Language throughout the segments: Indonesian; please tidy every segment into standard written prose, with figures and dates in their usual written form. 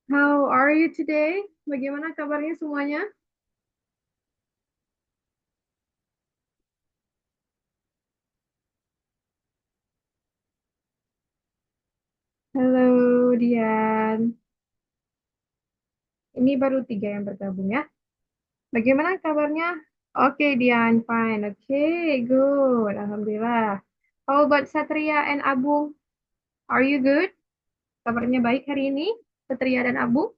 How are you today? Bagaimana kabarnya semuanya? Halo Dian, ini baru tiga yang bergabung ya. Bagaimana kabarnya? Oke Dian, fine. Oke, good. Alhamdulillah. How about Satria and Abu? Are you good? Kabarnya baik hari ini? Satria dan Abu?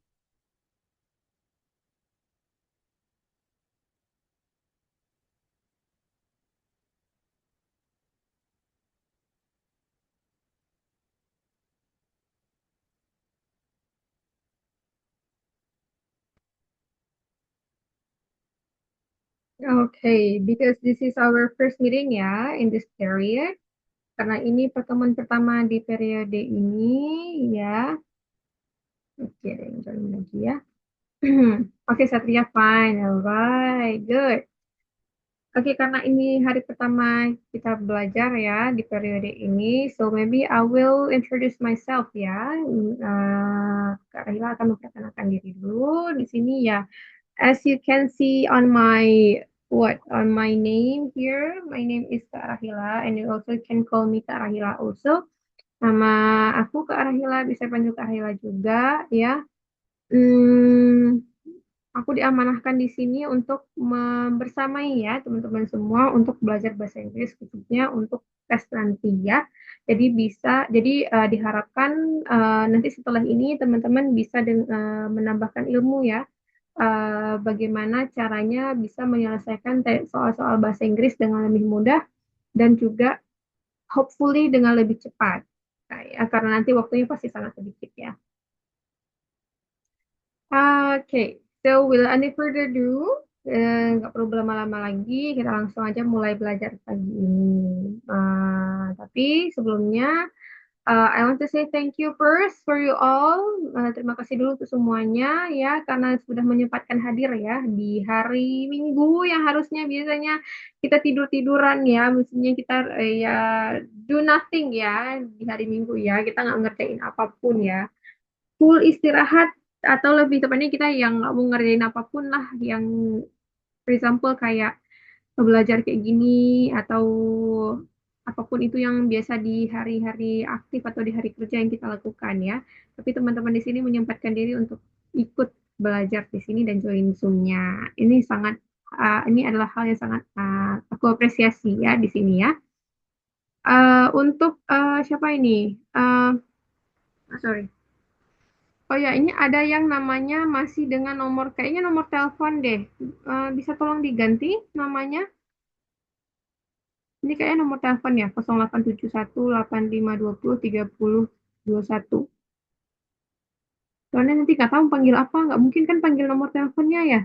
Okay, because this is our first meeting ya in this period. Karena ini pertemuan pertama di periode ini ya. Oke, jalan lagi ya. Oke, Satria fine. Alright, good. Oke, karena ini hari pertama kita belajar ya di periode ini, so maybe I will introduce myself ya. Kak Rahila akan memperkenalkan diri dulu di sini ya. As you can see on my on my name here, my name is Kak Rahila, and you also can call me Kak Rahila also. Nama aku Kak Rahila, bisa panggil Kak Rahila juga ya. Hmm, aku diamanahkan di sini untuk membersamai ya teman-teman semua untuk belajar bahasa Inggris khususnya untuk tes nanti ya. Jadi diharapkan nanti setelah ini teman-teman bisa menambahkan ilmu ya. Bagaimana caranya bisa menyelesaikan soal-soal bahasa Inggris dengan lebih mudah dan juga hopefully dengan lebih cepat. Nah, ya, karena nanti waktunya pasti sangat sedikit ya. Oke, so without any further ado, nggak perlu berlama-lama lagi, kita langsung aja mulai belajar pagi ini. Tapi sebelumnya, I want to say thank you first for you all. Terima kasih dulu untuk semuanya ya, karena sudah menyempatkan hadir ya di hari Minggu yang harusnya biasanya kita tidur-tiduran ya, mestinya kita ya do nothing ya di hari Minggu ya, kita nggak ngerjain apapun ya full istirahat atau lebih tepatnya kita yang nggak mau ngerjain apapun lah yang for example kayak belajar kayak gini atau apapun itu yang biasa di hari-hari aktif atau di hari kerja yang kita lakukan ya. Tapi teman-teman di sini menyempatkan diri untuk ikut belajar di sini dan join Zoom-nya. Ini adalah hal yang sangat aku apresiasi ya di sini ya. Untuk siapa ini? Sorry. Oh ya, ini ada yang namanya masih dengan nomor, kayaknya nomor telepon deh. Bisa tolong diganti namanya? Ini kayaknya nomor telepon ya, 0871 8520 3021. Soalnya nanti nggak tahu panggil apa, nggak mungkin kan panggil nomor teleponnya ya.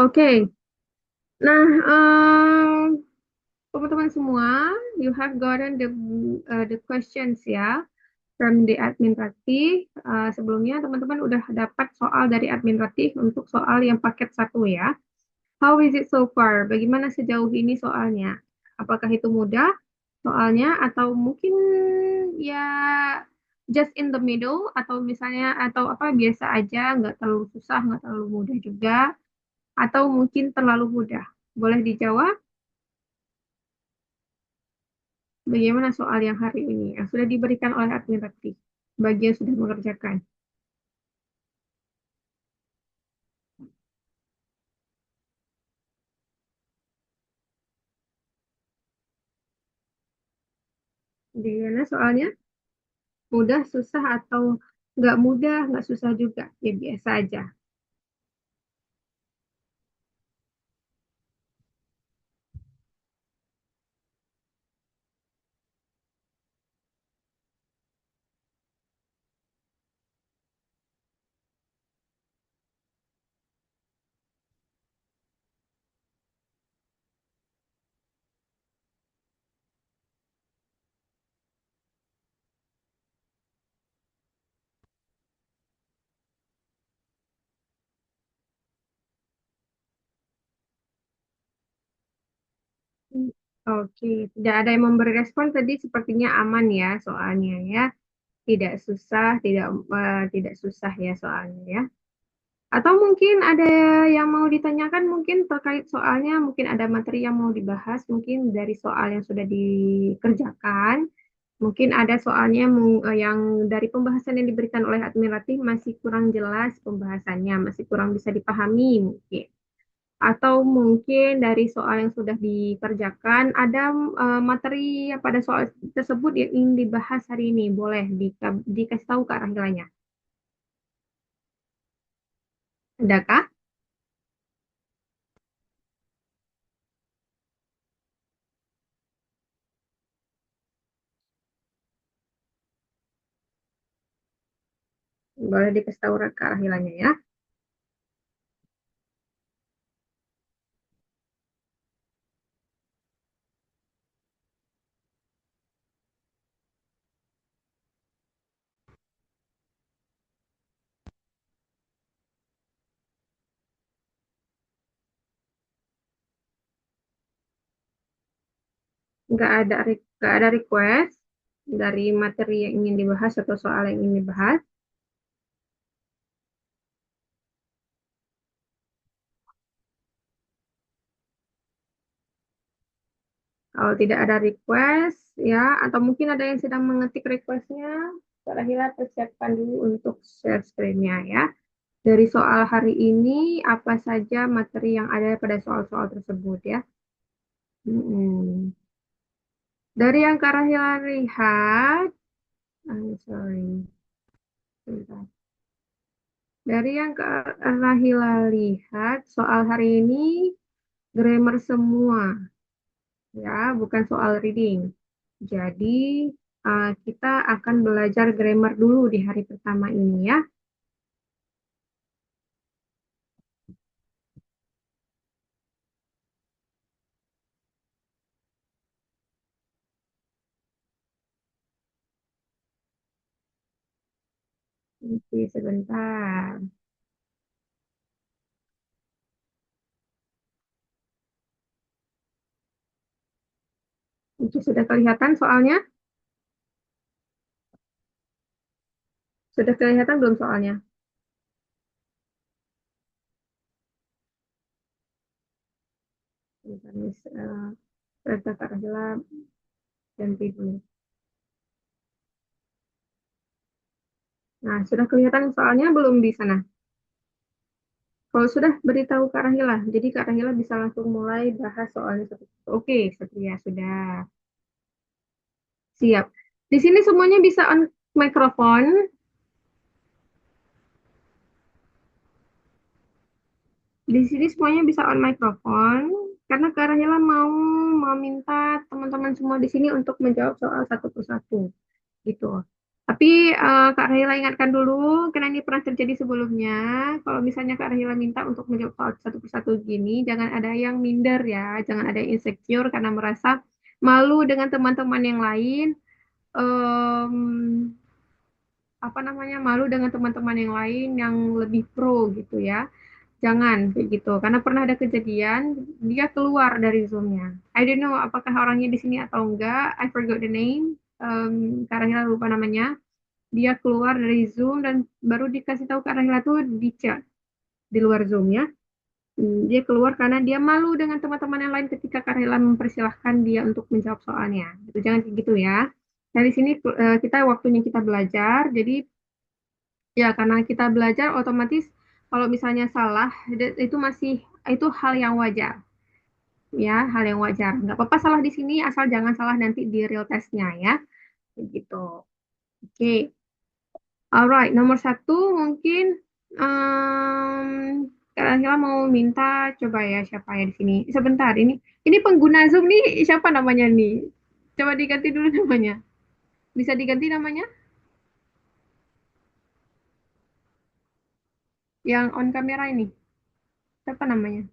Oke, nah teman-teman semua, you have gotten the questions ya from the admin Ratih. Sebelumnya teman-teman udah dapat soal dari admin Ratih untuk soal yang paket satu ya. How is it so far? Bagaimana sejauh ini soalnya? Apakah itu mudah soalnya atau mungkin ya just in the middle atau misalnya atau apa biasa aja, nggak terlalu susah, nggak terlalu mudah juga atau mungkin terlalu mudah? Boleh dijawab bagaimana soal yang hari ini yang sudah diberikan oleh administratif bagi yang sudah mengerjakan. Gimana soalnya? Mudah, susah atau nggak mudah, nggak susah juga? Ya biasa aja. Oke, tidak ada yang memberi respon tadi sepertinya aman ya soalnya ya. Tidak susah, tidak susah ya soalnya ya. Atau mungkin ada yang mau ditanyakan mungkin terkait soalnya, mungkin ada materi yang mau dibahas, mungkin dari soal yang sudah dikerjakan. Mungkin ada soalnya yang dari pembahasan yang diberikan oleh admiratif masih kurang jelas pembahasannya, masih kurang bisa dipahami mungkin. Atau mungkin dari soal yang sudah dikerjakan, ada materi yang pada soal tersebut yang ingin dibahas hari ini. Boleh dikasih tahu ke arah nilainya. Adakah? Boleh dikasih tahu ke arah nilainya ya. Nggak ada request dari materi yang ingin dibahas atau soal yang ingin dibahas. Kalau tidak ada request, ya, atau mungkin ada yang sedang mengetik requestnya, Kak Rahila persiapkan dulu untuk share screen-nya ya. Dari soal hari ini, apa saja materi yang ada pada soal-soal tersebut ya. Hmm. Dari yang Kak Rahila lihat, I'm sorry, sebentar. Dari yang Kak Rahila lihat, soal hari ini grammar semua, ya, bukan soal reading. Jadi, kita akan belajar grammar dulu di hari pertama ini ya. Oke, sebentar. Oke, sudah kelihatan soalnya? Sudah kelihatan belum soalnya? Sebentar, Miss. Kata adalah ganti dulu. Nah, sudah kelihatan soalnya belum di sana? Kalau sudah, beritahu Kak Rahila. Jadi Kak Rahila bisa langsung mulai bahas soalnya seperti itu. Oke, Satria, sudah. Siap. Di sini semuanya bisa on mikrofon. Di sini semuanya bisa on microphone karena Kak Rahela mau meminta teman-teman semua di sini untuk menjawab soal satu persatu gitu. Tapi Kak Rahela ingatkan dulu karena ini pernah terjadi sebelumnya. Kalau misalnya Kak Rahela minta untuk menjawab soal satu persatu gini, jangan ada yang minder ya, jangan ada yang insecure karena merasa malu dengan teman-teman yang lain. Em, apa namanya malu dengan teman-teman yang lain yang lebih pro gitu ya. Jangan kayak gitu, karena pernah ada kejadian dia keluar dari Zoom-nya. I don't know apakah orangnya di sini atau enggak. I forgot the name. Kak Rahila lupa namanya. Dia keluar dari Zoom dan baru dikasih tahu Kak Rahila tuh di chat di luar Zoom ya. Dia keluar karena dia malu dengan teman-teman yang lain ketika Kak Rahila mempersilahkan dia untuk menjawab soalnya. Itu jangan kayak gitu ya. Dari sini kita waktunya kita belajar. Jadi ya, karena kita belajar otomatis kalau misalnya salah itu masih itu hal yang wajar ya, hal yang wajar. Nggak apa-apa salah di sini asal jangan salah nanti di real testnya ya, gitu. Oke, alright. Nomor satu mungkin Kak Rahila mau minta coba ya siapa ya di sini. Sebentar, ini pengguna Zoom nih siapa namanya nih? Coba diganti dulu namanya. Bisa diganti namanya? Yang on kamera ini. Siapa namanya?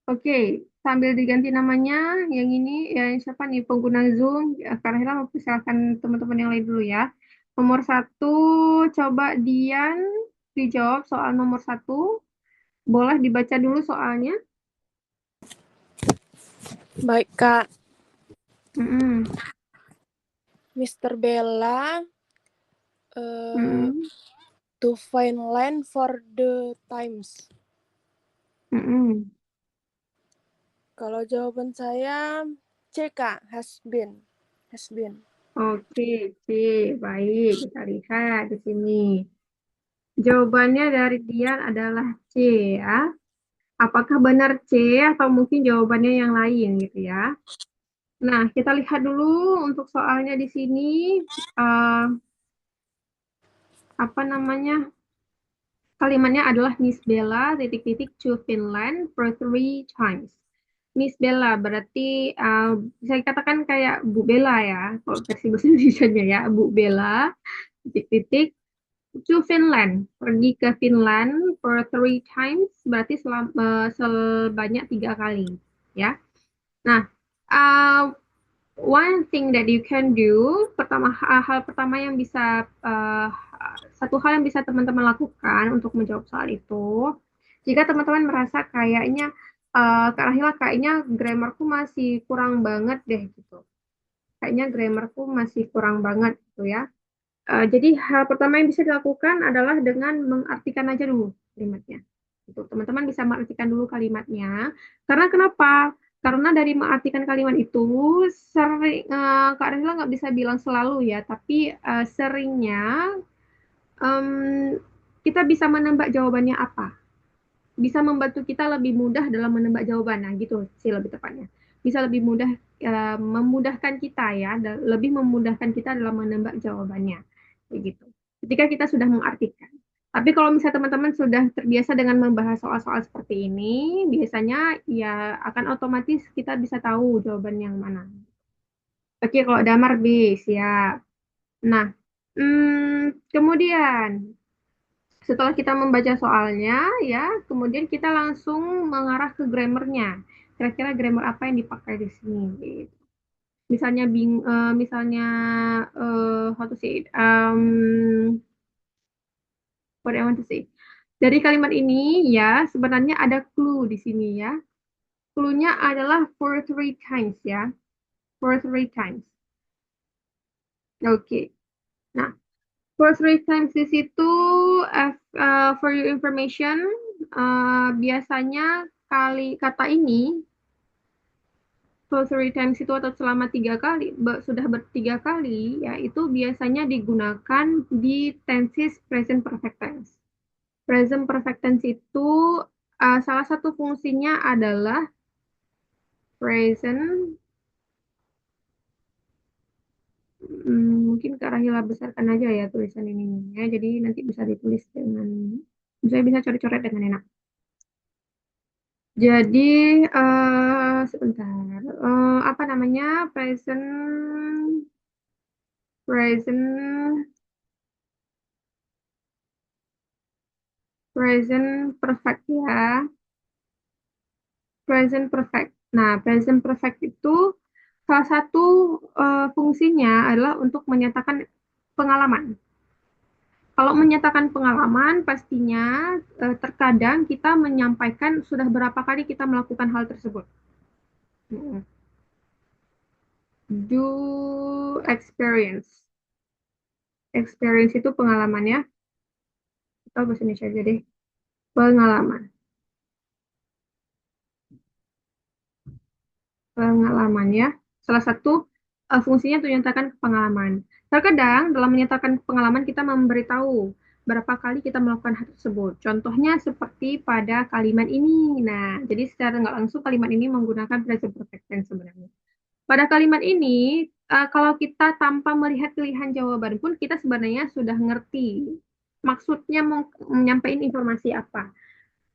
Oke, sambil diganti namanya, yang ini ya siapa nih pengguna Zoom? Ya, Kak Rahela mempersilahkan teman-teman yang lain dulu ya. Nomor satu, coba Dian dijawab soal nomor satu. Boleh dibaca dulu soalnya. Baik, Kak. Mm-mm. Mr. Bella Mm-mm. to find land for the times. Mm-mm. Kalau jawaban saya C, Kak, has been. Has been. Oke, oke, baik. Kita lihat di sini. Jawabannya dari Dian adalah C ya. Apakah benar C atau mungkin jawabannya yang lain gitu ya? Nah, kita lihat dulu untuk soalnya di sini. eh, apa namanya? Kalimatnya adalah Miss Bella titik-titik to Finland for 3 times. Miss Bella berarti bisa dikatakan kayak Bu Bella ya, kalau versi bahasa Indonesia ya, Bu Bella titik-titik to Finland, pergi ke Finland for 3 times berarti sebanyak 3 kali ya. Nah, uh, one thing that you can do, hal pertama yang bisa satu hal yang bisa teman-teman lakukan untuk menjawab soal itu, jika teman-teman merasa kayaknya Kak Rahila kayaknya grammarku masih kurang banget deh gitu. Kayaknya grammarku masih kurang banget gitu ya. Jadi hal pertama yang bisa dilakukan adalah dengan mengartikan aja dulu kalimatnya. Itu teman-teman bisa mengartikan dulu kalimatnya. Karena kenapa? Karena dari mengartikan kalimat itu sering Kak Rehla nggak bisa bilang selalu ya, tapi seringnya em, kita bisa menebak jawabannya apa. Bisa membantu kita lebih mudah dalam menebak jawaban. Nah, gitu sih lebih tepatnya. Bisa lebih mudah memudahkan kita ya, lebih memudahkan kita dalam menebak jawabannya. Kayak gitu. Ketika kita sudah mengartikan. Tapi kalau misalnya teman-teman sudah terbiasa dengan membahas soal-soal seperti ini, biasanya ya akan otomatis kita bisa tahu jawaban yang mana. Oke, kalau damar B, siap. Nah, kemudian setelah kita membaca soalnya, ya, kemudian kita langsung mengarah ke grammarnya. Kira-kira grammar apa yang dipakai di sini? Gitu. Misalnya misalnya how to say it? What I want to say. Dari kalimat ini ya, sebenarnya ada clue di sini ya. Clue-nya adalah for 3 times ya. For 3 times. Oke. Okay. Nah, for 3 times di situ, for your information, biasanya kali kata ini, for 3 times itu atau selama 3 kali, sudah bertiga kali, ya itu biasanya digunakan di tenses present perfect tense. Present perfect tense itu salah satu fungsinya adalah present. Mungkin Kak Rahila besarkan aja ya tulisan ini ya. Jadi nanti bisa ditulis dengan, saya bisa coret-coret dengan enak. Jadi sebentar, apa namanya present present present perfect ya, present perfect. Nah, present perfect itu salah satu fungsinya adalah untuk menyatakan pengalaman. Kalau menyatakan pengalaman, pastinya terkadang kita menyampaikan sudah berapa kali kita melakukan hal tersebut. Do experience. Experience itu pengalaman ya. Atau bahasa Indonesia aja deh. Pengalaman. Pengalaman ya. Salah satu fungsinya untuk menyatakan pengalaman. Terkadang dalam menyatakan pengalaman kita memberitahu berapa kali kita melakukan hal tersebut. Contohnya seperti pada kalimat ini. Nah, jadi secara nggak langsung kalimat ini menggunakan present perfect tense sebenarnya. Pada kalimat ini, kalau kita tanpa melihat pilihan jawaban pun kita sebenarnya sudah ngerti maksudnya mau menyampaikan informasi apa.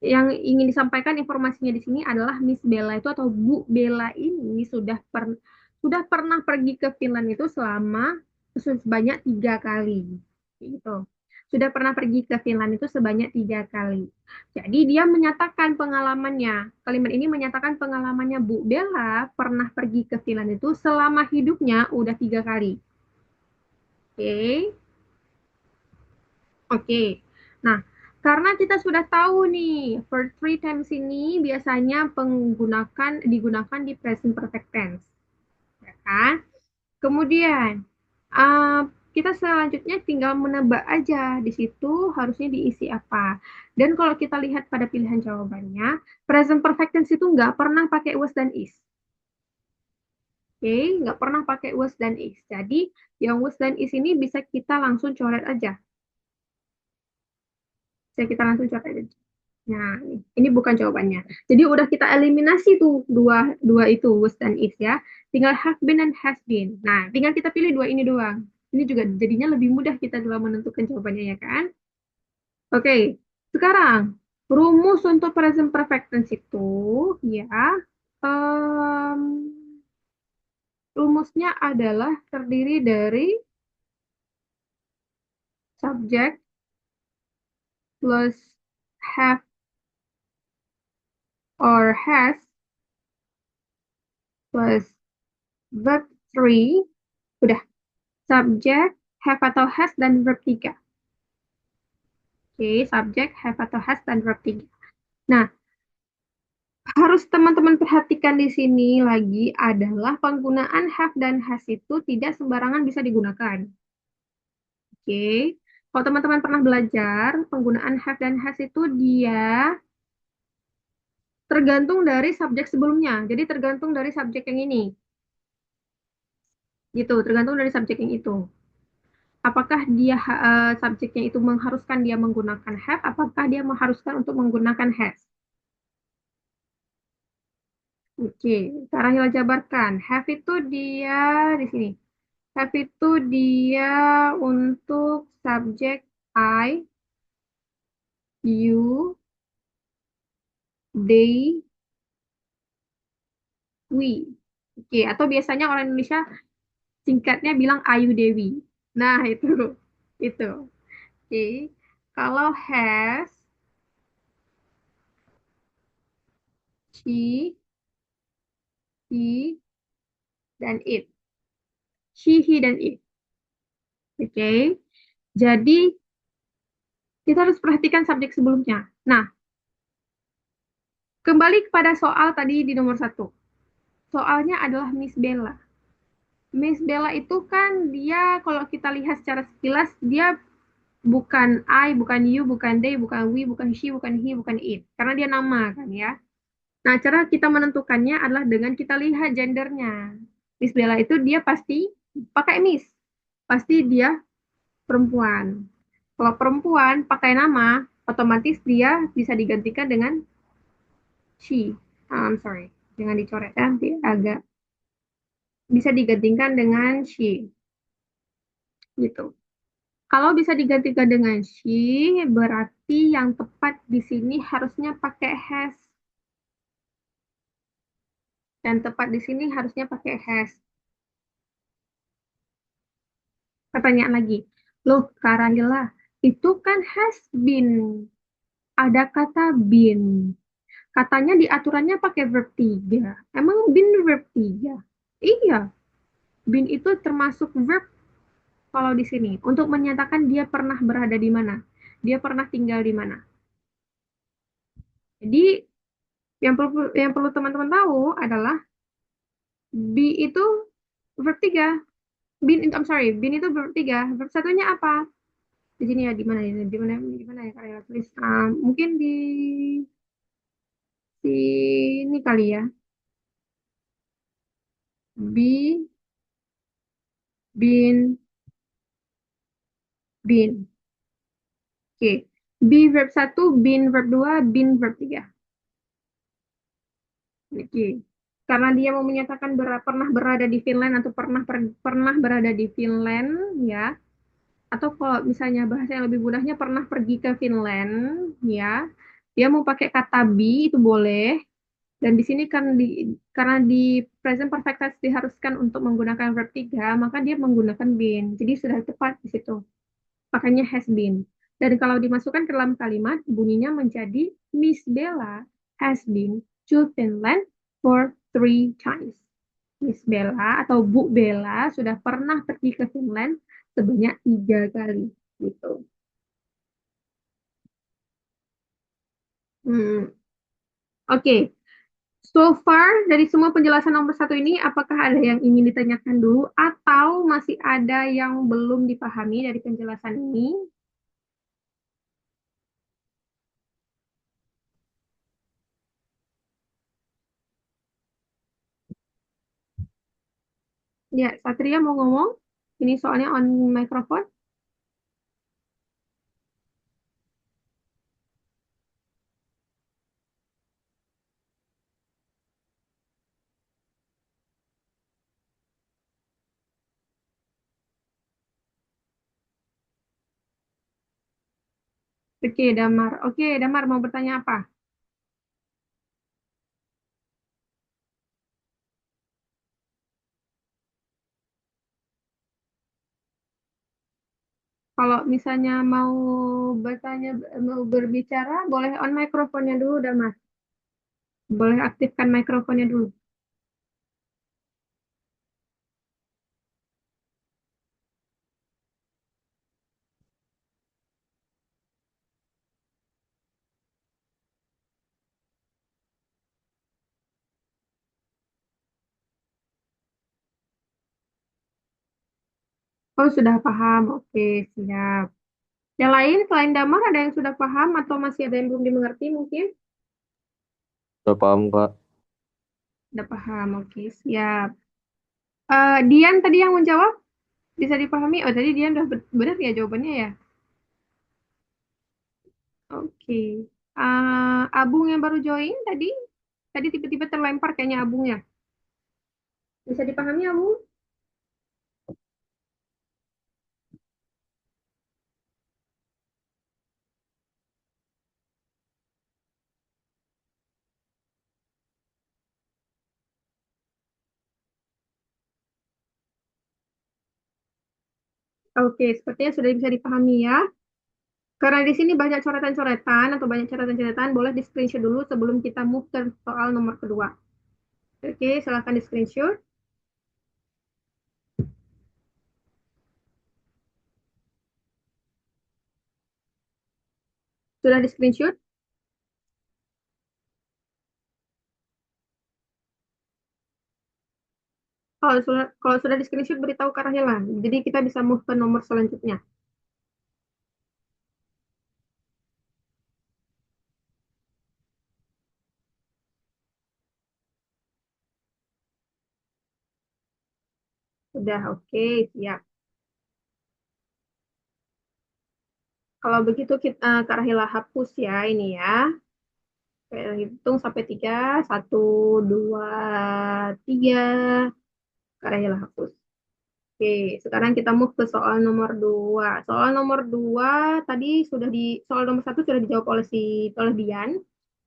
Yang ingin disampaikan informasinya di sini adalah Miss Bella itu atau Bu Bella ini sudah pernah pergi ke Finland itu selama sebanyak 3 kali, gitu. Sudah pernah pergi ke Finland itu sebanyak 3 kali. Jadi dia menyatakan pengalamannya. Kalimat ini menyatakan pengalamannya Bu Bella pernah pergi ke Finland itu selama hidupnya udah 3 kali. Oke. Okay. Oke. Nah, karena kita sudah tahu nih, verb three times ini biasanya digunakan di present perfect tense, ya kan? Kemudian, uh, kita selanjutnya tinggal menebak aja di situ harusnya diisi apa. Dan kalau kita lihat pada pilihan jawabannya, present perfect tense itu nggak pernah pakai was dan is. Oke, nggak pernah pakai was dan is. Jadi, yang was dan is ini bisa kita langsung coret aja. Bisa kita langsung coret aja. Nah, ini bukan jawabannya. Jadi udah kita eliminasi tuh dua dua itu was dan is ya. Tinggal have been dan has been. Nah, tinggal kita pilih dua ini doang. Ini juga jadinya lebih mudah kita dalam menentukan jawabannya ya kan? Oke, sekarang rumus untuk present perfect tense itu ya em, rumusnya adalah terdiri dari subject plus have or has plus verb three. Udah, subjek, have atau has, dan verb 3. Oke, subjek, have atau has, dan verb 3. Nah, harus teman-teman perhatikan di sini lagi adalah penggunaan have dan has itu tidak sembarangan bisa digunakan. Oke, kalau teman-teman pernah belajar, penggunaan have dan has itu dia tergantung dari subjek sebelumnya. Jadi tergantung dari subjek yang ini. Gitu, tergantung dari subjek yang itu. Apakah dia subjeknya itu mengharuskan dia menggunakan have, apakah dia mengharuskan untuk menggunakan has. Oke, cara Hila jabarkan. Have itu dia di sini. Have itu dia untuk subjek I, you, they, we. Oke, atau biasanya orang Indonesia singkatnya bilang Ayu Dewi. Nah, itu. Itu. Oke. Kalau has, she, he, dan it. She, he, dan it. Oke. Jadi, kita harus perhatikan subjek sebelumnya. Nah, kembali kepada soal tadi di nomor satu. Soalnya adalah Miss Bella. Miss Bella itu kan dia kalau kita lihat secara sekilas dia bukan I, bukan you, bukan they, bukan we, bukan she, bukan he, bukan it. Karena dia nama kan ya. Nah, cara kita menentukannya adalah dengan kita lihat gendernya. Miss Bella itu dia pasti pakai Miss. Pasti dia perempuan. Kalau perempuan pakai nama, otomatis dia bisa digantikan dengan she. I'm sorry, jangan dicoret ya, nanti agak bisa digantikan dengan she gitu. Kalau bisa digantikan dengan she, berarti yang tepat di sini harusnya pakai has. Dan tepat di sini harusnya pakai has. Pertanyaan lagi. Loh, Karahila, itu kan has been. Ada kata been. Katanya di aturannya pakai verb 3. Emang been verb 3? Iya, been itu termasuk verb kalau di sini. Untuk menyatakan dia pernah berada di mana. Dia pernah tinggal di mana. Jadi, yang perlu teman-teman tahu adalah be itu verb 3. I'm sorry, bin itu verb 3. Verb satunya apa? Di sini ya, di mana ya? Di mana ya karya tulis? Mungkin di sini kali ya. Be, been, been. Oke. Be verb satu, been verb 2, been verb 3. Oke. Karena dia mau menyatakan pernah berada di Finland atau pernah berada di Finland ya. Atau kalau misalnya bahasa yang lebih mudahnya pernah pergi ke Finland ya. Dia mau pakai kata be itu boleh. Dan di sini kan karena di present perfect tense diharuskan untuk menggunakan verb 3, maka dia menggunakan been. Jadi sudah tepat di situ. Makanya has been. Dan kalau dimasukkan ke dalam kalimat, bunyinya menjadi Miss Bella has been to Finland for 3 times. Miss Bella atau Bu Bella sudah pernah pergi ke Finland sebanyak 3 kali. Gitu. Hmm, Oke. So far, dari semua penjelasan nomor satu ini, apakah ada yang ingin ditanyakan dulu atau masih ada yang belum dipahami dari penjelasan ini? Ya, Satria mau ngomong? Ini soalnya on microphone. Oke, Damar. Oke, Damar mau bertanya apa? Kalau misalnya mau bertanya, mau berbicara, boleh on microphone-nya dulu, Damar. Boleh aktifkan mikrofonnya dulu. Oh, sudah paham. Oke, siap. Yang lain selain Damar ada yang sudah paham atau masih ada yang belum dimengerti mungkin? Udah paham, Kak. Sudah paham. Oke, siap. Dian tadi yang menjawab bisa dipahami. Oh, tadi Dian udah benar ya jawabannya ya. Oke. Abung yang baru join tadi, tadi tiba-tiba terlempar kayaknya Abung ya. Bisa dipahami Abung? Oke, sepertinya sudah bisa dipahami ya. Karena di sini banyak coretan-coretan atau banyak catatan-catatan, boleh di screenshot dulu sebelum kita move ke soal nomor kedua. Oke, silahkan di screenshot. Sudah di screenshot? Kalau sudah di screenshot beritahu ke Rahela. Jadi kita bisa move ke nomor selanjutnya. Sudah, oke, siap. Kalau begitu kita Kak Rahela hapus ya ini ya. Oke, hitung sampai tiga. Satu, dua, tiga. Kak Rahela hapus. Oke, sekarang kita move ke soal nomor dua. Soal nomor dua tadi soal nomor satu sudah dijawab oleh Dian.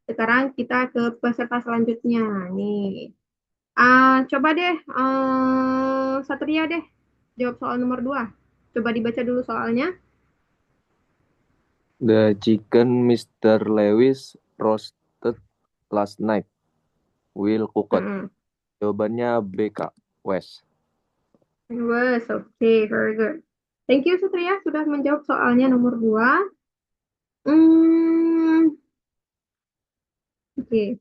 Sekarang kita ke peserta selanjutnya. Nih, coba deh, Satria deh, jawab soal nomor dua. Coba dibaca dulu soalnya. The chicken Mr. Lewis roasted last night will cook. Mm-mm. Jawabannya B, Kak. West. Was, okay, very good. Thank you, Satria, sudah menjawab soalnya nomor dua. Hmm, oke,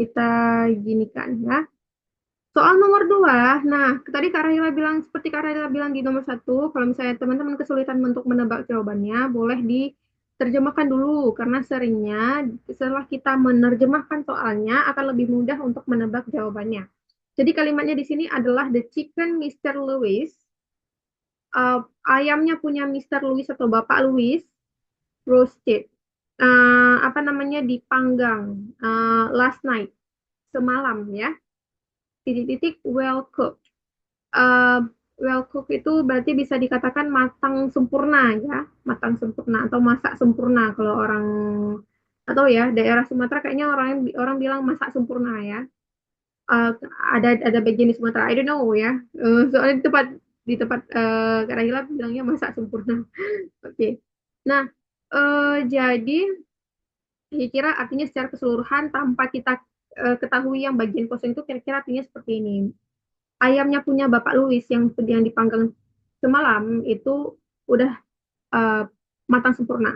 kita gini kan ya. Soal nomor dua, nah tadi Kak Rahila bilang, seperti Kak Rahila bilang di nomor satu, kalau misalnya teman-teman kesulitan untuk menebak jawabannya, boleh diterjemahkan dulu, karena seringnya setelah kita menerjemahkan soalnya, akan lebih mudah untuk menebak jawabannya. Jadi kalimatnya di sini adalah the chicken Mr. Lewis, uh, ayamnya punya Mr. Lewis atau Bapak Lewis, roasted, apa namanya, dipanggang, last night, semalam ya, titik-titik well cooked. uh, well cook itu berarti bisa dikatakan matang sempurna ya, matang sempurna atau masak sempurna kalau orang atau ya daerah Sumatera kayaknya orang orang bilang masak sempurna ya. Uh, ada bagian di Sumatera, I don't know ya. Soalnya di tempat Kak Rahila bilangnya masak sempurna. Oke. Okay. Nah, jadi kira-kira artinya secara keseluruhan tanpa kita ketahui yang bagian kosong itu kira-kira artinya seperti ini. Ayamnya punya Bapak Louis yang dipanggang semalam itu udah uh, matang sempurna.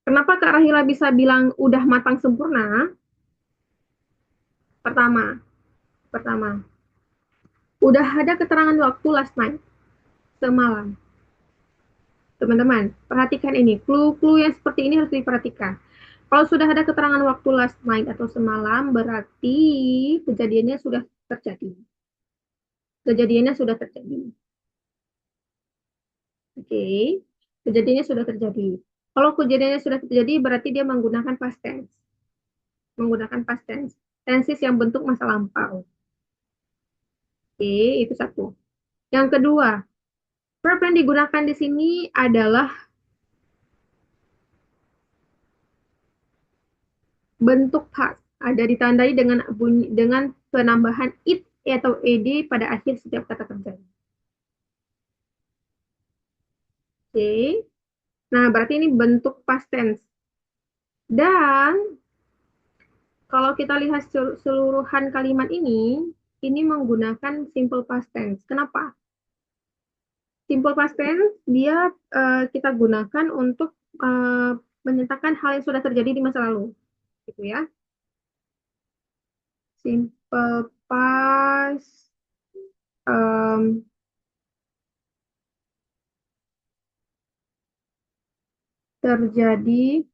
Kenapa Kak Rahila bisa bilang udah matang sempurna? Pertama, pertama, udah ada keterangan waktu last night, semalam. Teman-teman, perhatikan ini. Clue-clue yang seperti ini harus diperhatikan. Kalau sudah ada keterangan waktu last night atau semalam, berarti kejadiannya sudah terjadi. Kejadiannya sudah terjadi. Oke, kejadiannya sudah terjadi. Kalau kejadiannya sudah terjadi, berarti dia menggunakan past tense. Menggunakan past tense. Tenses yang bentuk masa lampau. Oke, itu satu. Yang kedua, verb yang digunakan di sini adalah bentuk past. Ada ditandai dengan bunyi dengan penambahan it atau ed pada akhir setiap kata kerja. Oke. Nah, berarti ini bentuk past tense. Dan kalau kita lihat seluruhan kalimat ini menggunakan simple past tense. Kenapa? Simple past tense dia kita gunakan untuk menyatakan hal yang sudah terjadi di masa lalu, gitu ya. Simple past terjadi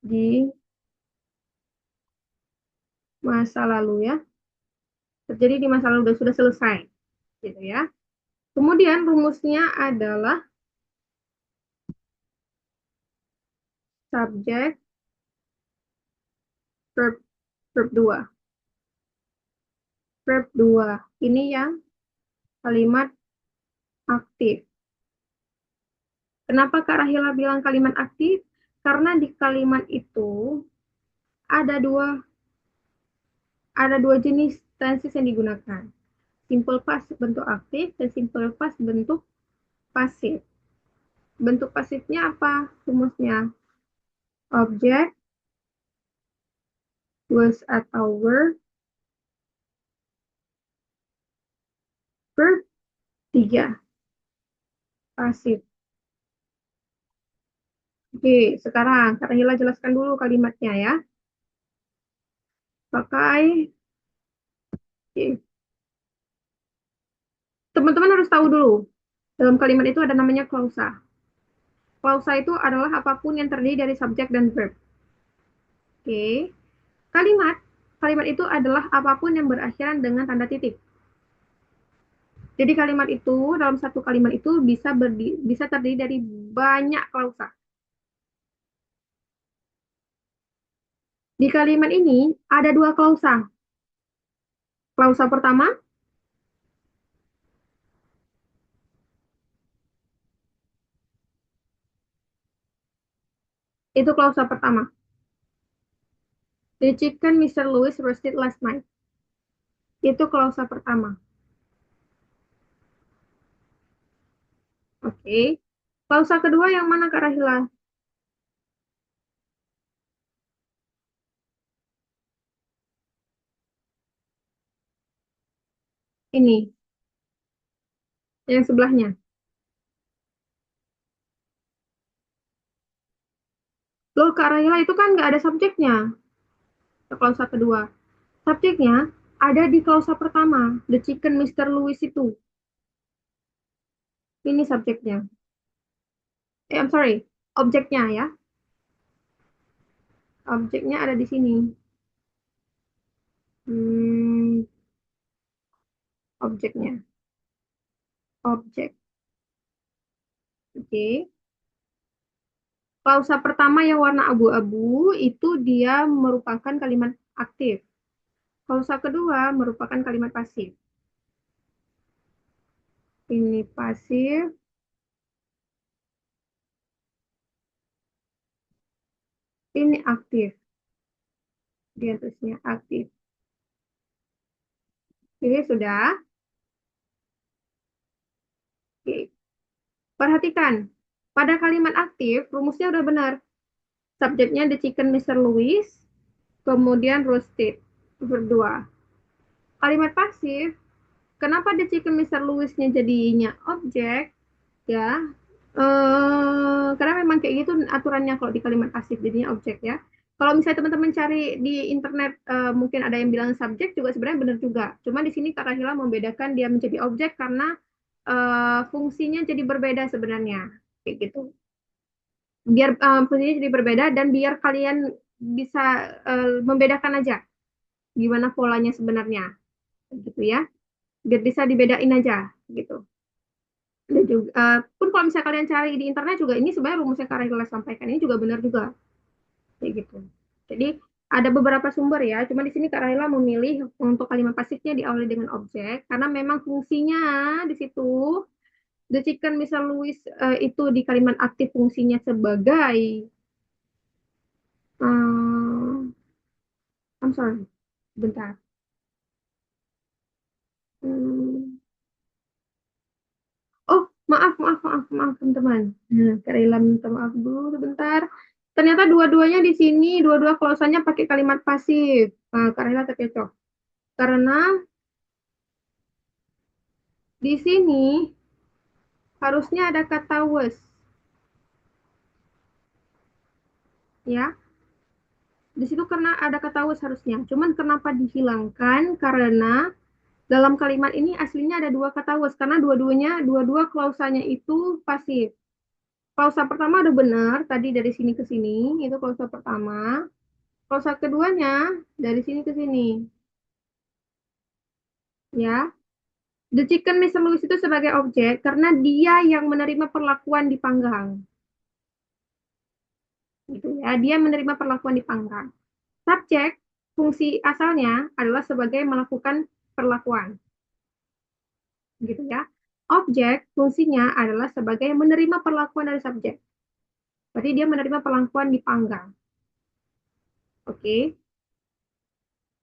di masa lalu ya. Terjadi di masa lalu dan sudah selesai, gitu ya. Kemudian rumusnya adalah subjek verb verb 2. Verb 2 ini yang kalimat aktif. Kenapa Kak Rahila bilang kalimat aktif? Karena di kalimat itu ada dua jenis tenses yang digunakan. Simple past bentuk aktif dan simple past bentuk pasif. Bentuk pasifnya apa? Rumusnya objek was atau were verb 3 pasif. Oke, sekarang Kak Rahila jelaskan dulu kalimatnya ya. Pakai oke. Teman-teman harus tahu dulu. Dalam kalimat itu ada namanya klausa. Klausa itu adalah apapun yang terdiri dari subjek dan verb. Oke. Kalimat itu adalah apapun yang berakhiran dengan tanda titik. Jadi kalimat itu, dalam satu kalimat itu bisa terdiri dari banyak klausa. Di kalimat ini ada dua klausa. Klausa pertama, itu klausa pertama. The chicken Mr. Lewis roasted last night. Itu klausa pertama. Oke. Klausa kedua yang mana Kak Rahila? Ini, yang sebelahnya. Loh, Kak Rahila itu kan nggak ada subjeknya. Klausa kedua. Subjeknya ada di klausa pertama. The chicken Mr. Lewis itu. Ini subjeknya. I'm sorry. Objeknya ya. Objeknya ada di sini. Objeknya. Objek. Oke. Klausa pertama yang warna abu-abu itu dia merupakan kalimat aktif. Klausa kedua merupakan kalimat pasif. Ini pasif. Ini aktif. Di atasnya aktif. Oke, sudah. Oke. Perhatikan. Pada kalimat aktif, rumusnya udah benar. Subjeknya the chicken Mr. Lewis, kemudian roasted. Berdua. Kalimat pasif, kenapa the chicken Mr. Lewis-nya jadinya objek? Ya, Karena memang kayak gitu aturannya kalau di kalimat pasif jadinya objek ya. Kalau misalnya teman-teman cari di internet mungkin ada yang bilang subjek juga sebenarnya benar juga. Cuma di sini Kak Rahila membedakan dia menjadi objek karena fungsinya jadi berbeda sebenarnya. Kayak gitu. Biar fungsinya jadi berbeda dan biar kalian bisa membedakan aja gimana polanya sebenarnya gitu ya. Biar bisa dibedain aja gitu. Dan juga, pun kalau misalnya kalian cari di internet juga ini sebenarnya rumus yang Karela sampaikan ini juga benar juga kayak gitu. Jadi ada beberapa sumber ya, cuma di sini Kak Raila memilih untuk kalimat pasifnya diawali dengan objek karena memang fungsinya di situ the chicken Mr. Louis itu di kalimat aktif fungsinya sebagai um, I'm sorry, bentar. Hmm, Oh, maaf, teman-teman. Nah, Kak Raila minta maaf dulu sebentar. Ternyata dua-duanya di sini, dua-dua klausanya pakai kalimat pasif. Nah, Kak Raila terkecoh. Karena di sini harusnya ada kata was, ya. Di situ karena ada kata was harusnya. Cuman kenapa dihilangkan? Karena dalam kalimat ini aslinya ada dua kata was karena dua-dua klausanya itu pasif. Klausa pertama udah benar, tadi dari sini ke sini, itu klausa pertama. Klausa keduanya dari sini ke sini, ya. The chicken Mr. Louis itu sebagai objek karena dia yang menerima perlakuan dipanggang. Gitu ya, dia menerima perlakuan dipanggang. Subjek, fungsi asalnya adalah sebagai melakukan perlakuan. Gitu ya. Objek, fungsinya adalah sebagai menerima perlakuan dari subjek. Berarti dia menerima perlakuan dipanggang. Oke,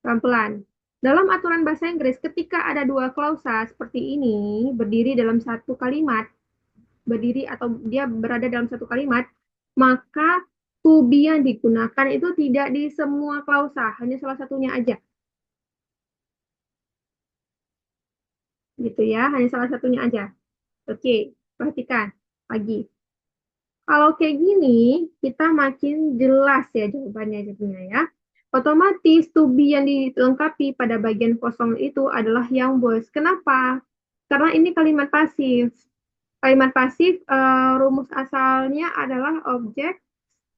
pelan-pelan. Dalam aturan bahasa Inggris, ketika ada dua klausa seperti ini, berdiri dalam satu kalimat, berdiri atau dia berada dalam satu kalimat, maka to be yang digunakan itu tidak di semua klausa, hanya salah satunya aja. Gitu ya, hanya salah satunya aja. Oke, perhatikan lagi. Kalau kayak gini, kita makin jelas ya jawabannya jadinya ya. Otomatis to be yang dilengkapi pada bagian kosong itu adalah yang was. Kenapa? Karena ini kalimat pasif. Kalimat pasif rumus asalnya adalah objek,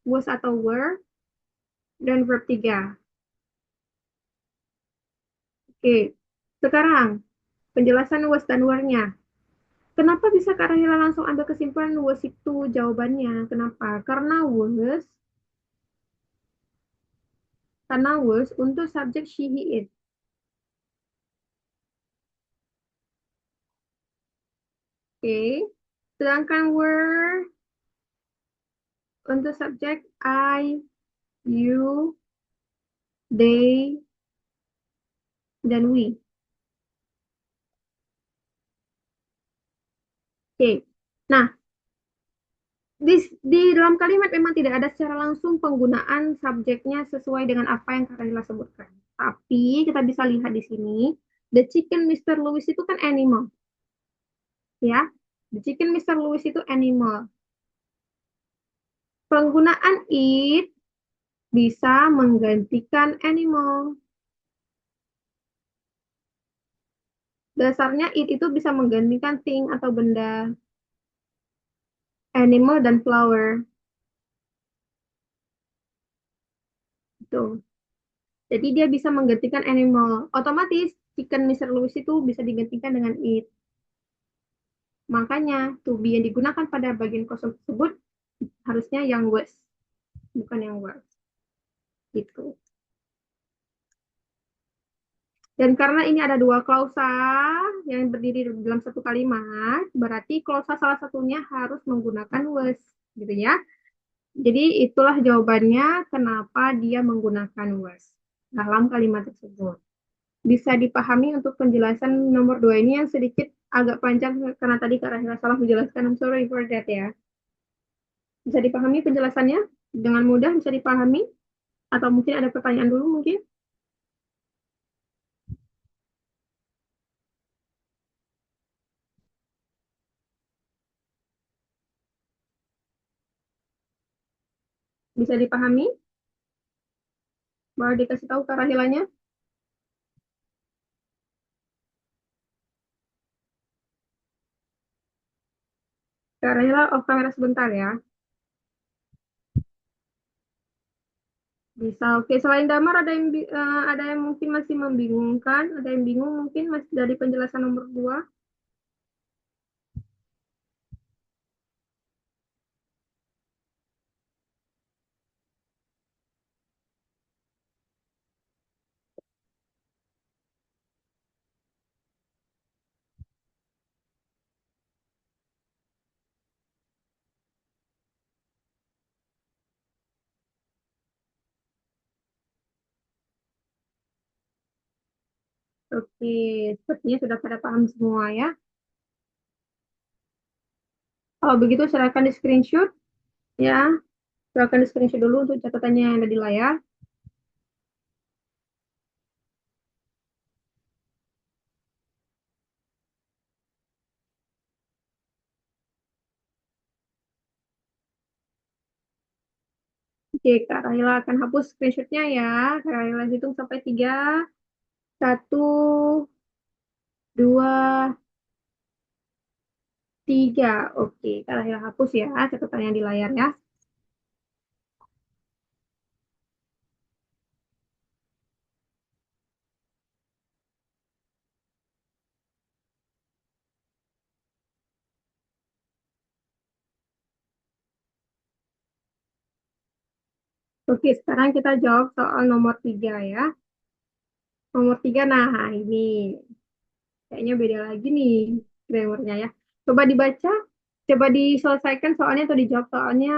was atau were, dan verb 3. Oke, sekarang penjelasan was dan were-nya. Kenapa bisa Kak Rahila langsung ambil kesimpulan was itu jawabannya? Kenapa? Karena was untuk subjek she, he, it. Oke. Sedangkan were untuk subjek I, you, they, dan we. Oke. Nah, di dalam kalimat memang tidak ada secara langsung penggunaan subjeknya sesuai dengan apa yang Kak Rahila sebutkan. Tapi kita bisa lihat di sini, the chicken Mr. Louis itu kan animal, ya. The chicken Mr. Louis itu animal. Penggunaan it bisa menggantikan animal. Dasarnya it itu bisa menggantikan thing atau benda, animal dan flower. Gitu. Jadi dia bisa menggantikan animal. Otomatis chicken Mr. Louis itu bisa digantikan dengan it. Makanya to be yang digunakan pada bagian kosong tersebut harusnya yang was, bukan yang were. Gitu. Dan karena ini ada dua klausa yang berdiri dalam satu kalimat, berarti klausa salah satunya harus menggunakan was, gitu ya. Jadi itulah jawabannya kenapa dia menggunakan was dalam kalimat tersebut. Bisa dipahami untuk penjelasan nomor 2 ini yang sedikit agak panjang karena tadi Kak Rahila salah menjelaskan. I'm sorry for that ya. Bisa dipahami penjelasannya? Dengan mudah bisa dipahami? Atau mungkin ada pertanyaan dulu mungkin? Bisa dipahami? Boleh dikasih tahu Kak Rahilanya? Kak Rahila off kamera sebentar ya. Bisa. Oke, selain damar ada yang mungkin masih membingungkan, ada yang bingung mungkin masih dari penjelasan nomor 2. Oke, sepertinya sudah pada paham semua ya. Kalau begitu silakan di screenshot ya. Silakan di screenshot dulu untuk catatannya yang ada di layar. Oke, Kak Rahila akan hapus screenshotnya ya. Kak Rahila hitung sampai 3. 1, 2, 3. Oke, Kak Rahila hapus ya catatannya di layar ya. Oke, sekarang kita jawab soal nomor 3 ya. Nomor 3, nah ini. Kayaknya beda lagi nih grammarnya ya. Coba dibaca, coba diselesaikan soalnya atau dijawab soalnya.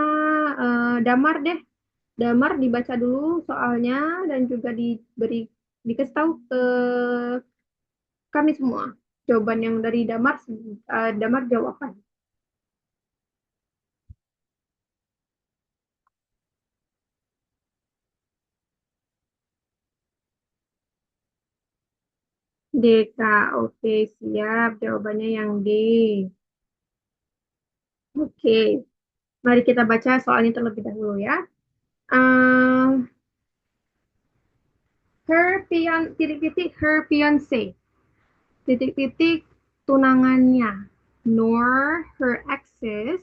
Damar deh. Damar dibaca dulu soalnya dan juga dikasih tahu ke kami semua. Jawaban yang dari Damar, Damar jawab apa? DK, oke siap. Jawabannya yang D. Oke, mari kita baca soalnya terlebih dahulu ya. Uh, titik-titik, her fiance, titik-titik, tunangannya, nor her exes,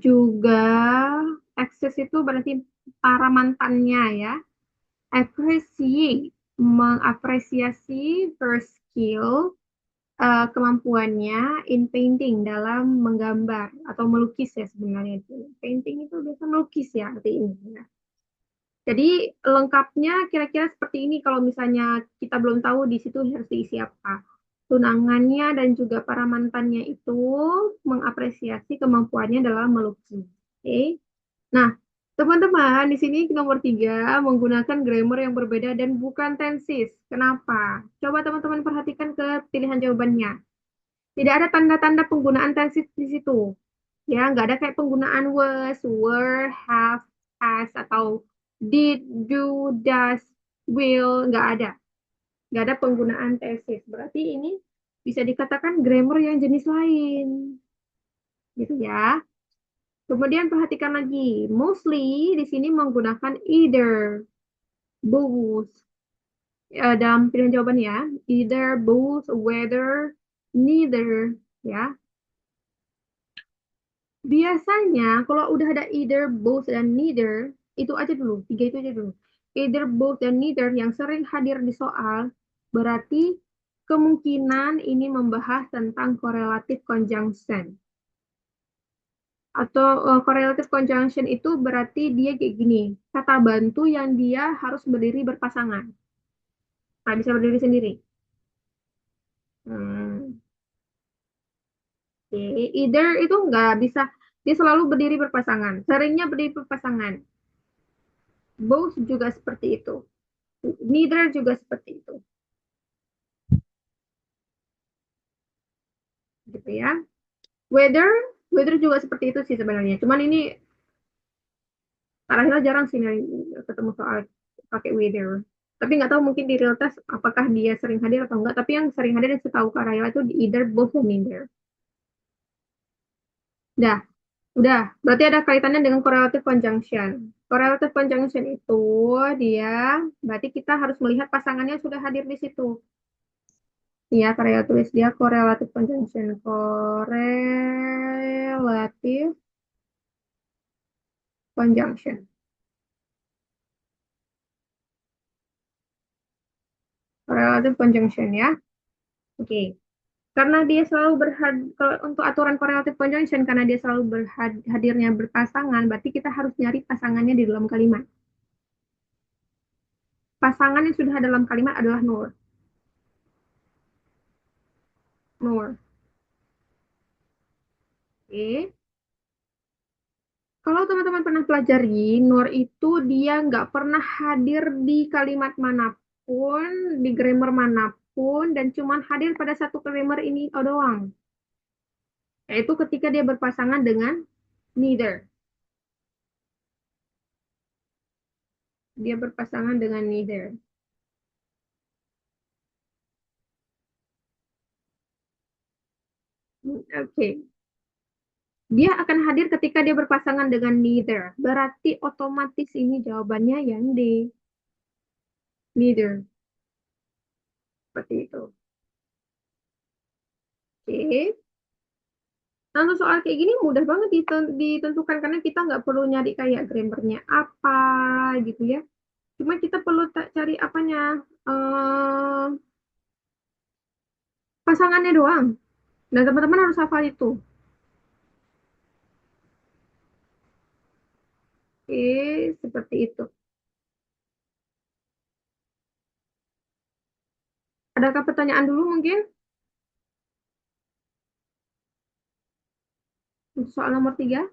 juga exes itu berarti para mantannya ya, appreciate, mengapresiasi her skill, kemampuannya in painting, dalam menggambar atau melukis ya sebenarnya itu. Painting itu biasa melukis ya artinya ya. Jadi lengkapnya kira-kira seperti ini kalau misalnya kita belum tahu di situ harus diisi apa. Tunangannya dan juga para mantannya itu mengapresiasi kemampuannya dalam melukis. Oke. Nah, teman-teman di sini nomor 3 menggunakan grammar yang berbeda dan bukan tenses. Kenapa? Coba teman-teman perhatikan ke pilihan jawabannya. Tidak ada tanda-tanda penggunaan tenses di situ. Ya, nggak ada kayak penggunaan was, were, have, has, atau did, do, does, will, nggak ada. Nggak ada penggunaan tenses. Berarti ini bisa dikatakan grammar yang jenis lain. Gitu ya. Kemudian perhatikan lagi. Mostly di sini menggunakan either, both. Dalam pilihan jawaban ya. Either, both, whether, neither. Ya. Biasanya kalau udah ada either, both, dan neither, itu aja dulu, 3 itu aja dulu. Either, both, dan neither yang sering hadir di soal, berarti kemungkinan ini membahas tentang correlative conjunction. Atau correlative conjunction itu berarti dia kayak gini, kata bantu yang dia harus berdiri berpasangan. Nggak bisa berdiri sendiri. Hmm. Oke. Either itu nggak bisa, dia selalu berdiri berpasangan. Seringnya berdiri berpasangan. Both juga seperti itu. Neither juga seperti itu. Gitu ya. Whether, whether juga seperti itu sih sebenarnya. Cuman ini Kak jarang sih ketemu soal pakai whether. Tapi nggak tahu mungkin di real test apakah dia sering hadir atau enggak. Tapi yang sering hadir yang setahu Kak Rahila itu di either, both, or neither. Dah. Udah, berarti ada kaitannya dengan correlative conjunction. Correlative conjunction itu dia, berarti kita harus melihat pasangannya sudah hadir di situ. Ya, karya tulis dia correlative conjunction. Correlative conjunction. Correlative conjunction ya. Oke. Karena dia selalu untuk aturan correlative conjunction, karena dia selalu hadirnya berpasangan, berarti kita harus nyari pasangannya di dalam kalimat. Pasangan yang sudah dalam kalimat adalah nur. Nur. Oke. Kalau teman-teman pernah pelajari, Nur itu dia nggak pernah hadir di kalimat manapun, di grammar manapun, dan cuman hadir pada satu grammar ini doang. Yaitu ketika dia berpasangan dengan neither. Dia berpasangan dengan neither. Oke. Dia akan hadir ketika dia berpasangan dengan neither. Berarti otomatis ini jawabannya yang D. Neither. Seperti itu. Oke. Nah, untuk soal kayak gini mudah banget ditentukan karena kita nggak perlu nyari kayak grammarnya apa gitu ya. Cuma kita perlu cari apanya, eh pasangannya doang. Dan teman-teman harus hafal itu. Oke, seperti itu. Adakah pertanyaan dulu mungkin untuk soal nomor 3?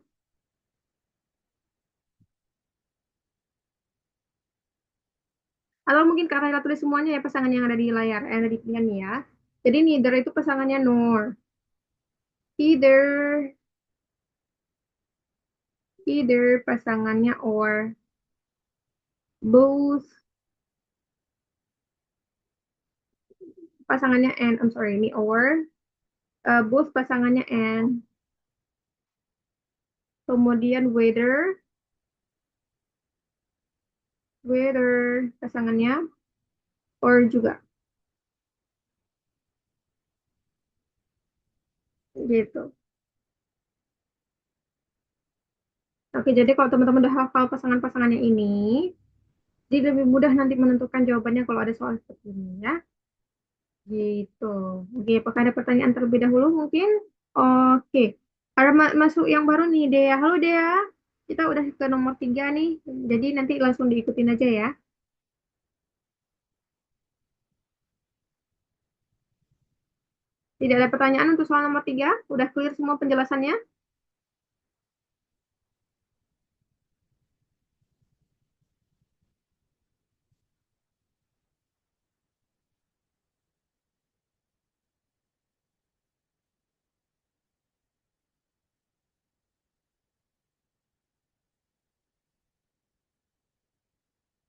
Atau mungkin Kak Raila tulis semuanya ya pasangan yang ada di layar, ada di pilihan ya. Jadi neither itu pasangannya nor. Either, either pasangannya or. Both pasangannya and. I'm sorry, ini or. Both pasangannya and. Kemudian whether pasangannya or juga. Gitu. Oke, jadi kalau teman-teman udah hafal pasangan-pasangannya ini, jadi lebih mudah nanti menentukan jawabannya kalau ada soal seperti ini ya. Gitu. Oke, apakah ada pertanyaan terlebih dahulu mungkin? Oke. Ada masuk yang baru nih, Dea. Halo, Dea. Kita udah ke nomor 3 nih. Jadi nanti langsung diikutin aja ya. Tidak ada pertanyaan untuk soal nomor 3. Udah clear semua penjelasannya?